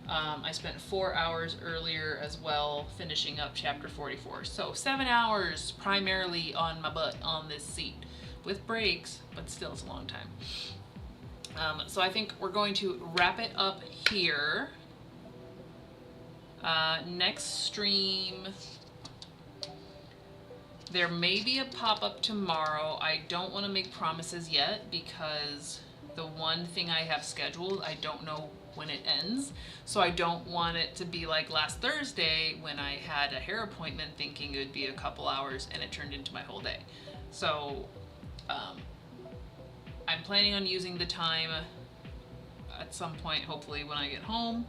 I spent 4 hours earlier as well finishing up chapter 44. So 7 hours primarily on my butt on this seat with breaks, but still it's a long time. So I think we're going to wrap it up here. Next stream, there may be a pop-up tomorrow. I don't want to make promises yet because the one thing I have scheduled, I don't know when it ends, so I don't want it to be like last Thursday when I had a hair appointment thinking it would be a couple hours and it turned into my whole day. So I'm planning on using the time at some point, hopefully when I get home.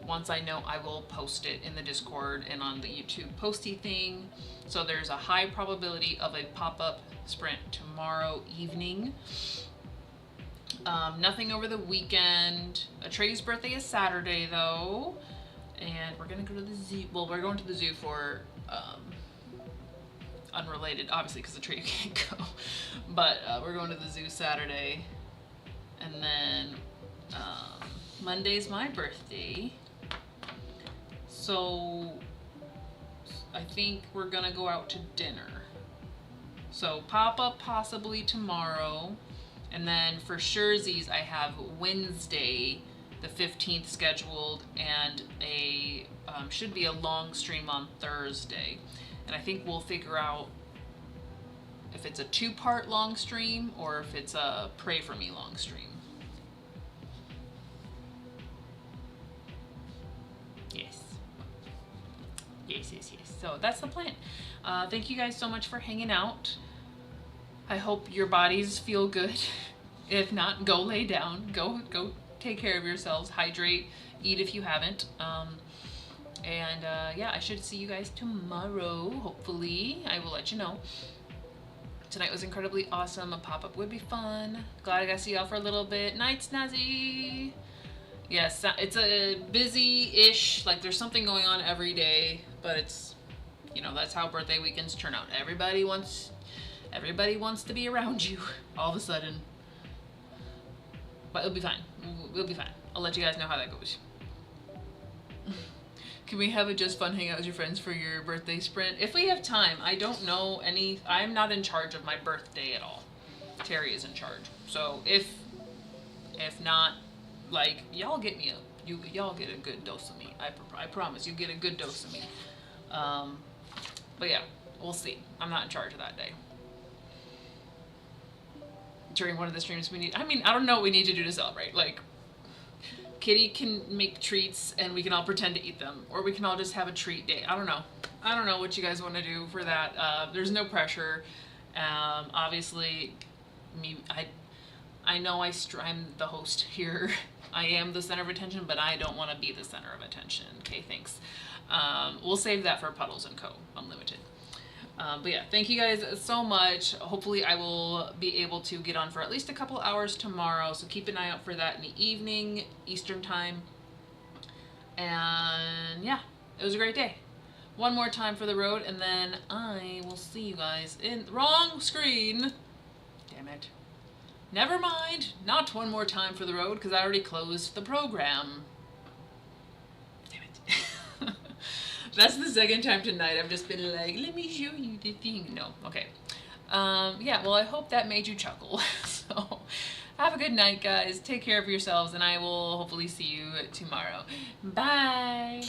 Once I know, I will post it in the Discord and on the YouTube posty thing. So there's a high probability of a pop-up sprint tomorrow evening. Nothing over the weekend. Trey's birthday is Saturday though, and we're gonna go to the zoo. Well, we're going to the zoo for unrelated, obviously, because the Trey can't go. But we're going to the zoo Saturday. And then Monday's my birthday. So I think we're gonna go out to dinner. So pop-up possibly tomorrow. And then for surezies, I have Wednesday the 15th scheduled, and a should be a long stream on Thursday. And I think we'll figure out if it's a 2-part long stream or if it's a Pray For Me long stream. Yes. Yes, yes, yes. So that's the plan. Thank you guys so much for hanging out. I hope your bodies feel good. If not, go lay down. Go take care of yourselves. Hydrate. Eat if you haven't. Yeah, I should see you guys tomorrow, hopefully. I will let you know. Tonight was incredibly awesome. A pop-up would be fun. Glad I got to see y'all for a little bit. Night, Snazzy! Yes, it's a busy-ish, like there's something going on every day, but it's, you know, that's how birthday weekends turn out. Everybody wants to be around you all of a sudden. But it'll be fine. We'll be fine. I'll let you guys know how that goes. Can we have a just fun hangout with your friends for your birthday sprint? If we have time. I don't know any. I'm not in charge of my birthday at all. Terry is in charge. So if not, like, y'all get me y'all get a good dose of me. I promise you get a good dose of me. But yeah, we'll see. I'm not in charge of that day. During one of the streams I don't know what we need to do to celebrate. Like, Kitty can make treats and we can all pretend to eat them, or we can all just have a treat day. I don't know what you guys want to do for that. There's no pressure. Obviously, I know I'm the host here. I am the center of attention, but I don't want to be the center of attention. Okay, thanks. We'll save that for Puddles & Co. Unlimited. But yeah, thank you guys so much. Hopefully I will be able to get on for at least a couple hours tomorrow, so keep an eye out for that in the evening, Eastern time. And yeah, it was a great day. One more time for the road, and then I will see you guys in the wrong screen. Damn it. Never mind, not one more time for the road, because I already closed the program. Damn it. That's the second time tonight I've just been like, let me show you the thing. No, okay. Yeah, well, I hope that made you chuckle. So, have a good night, guys. Take care of yourselves, and I will hopefully see you tomorrow. Bye!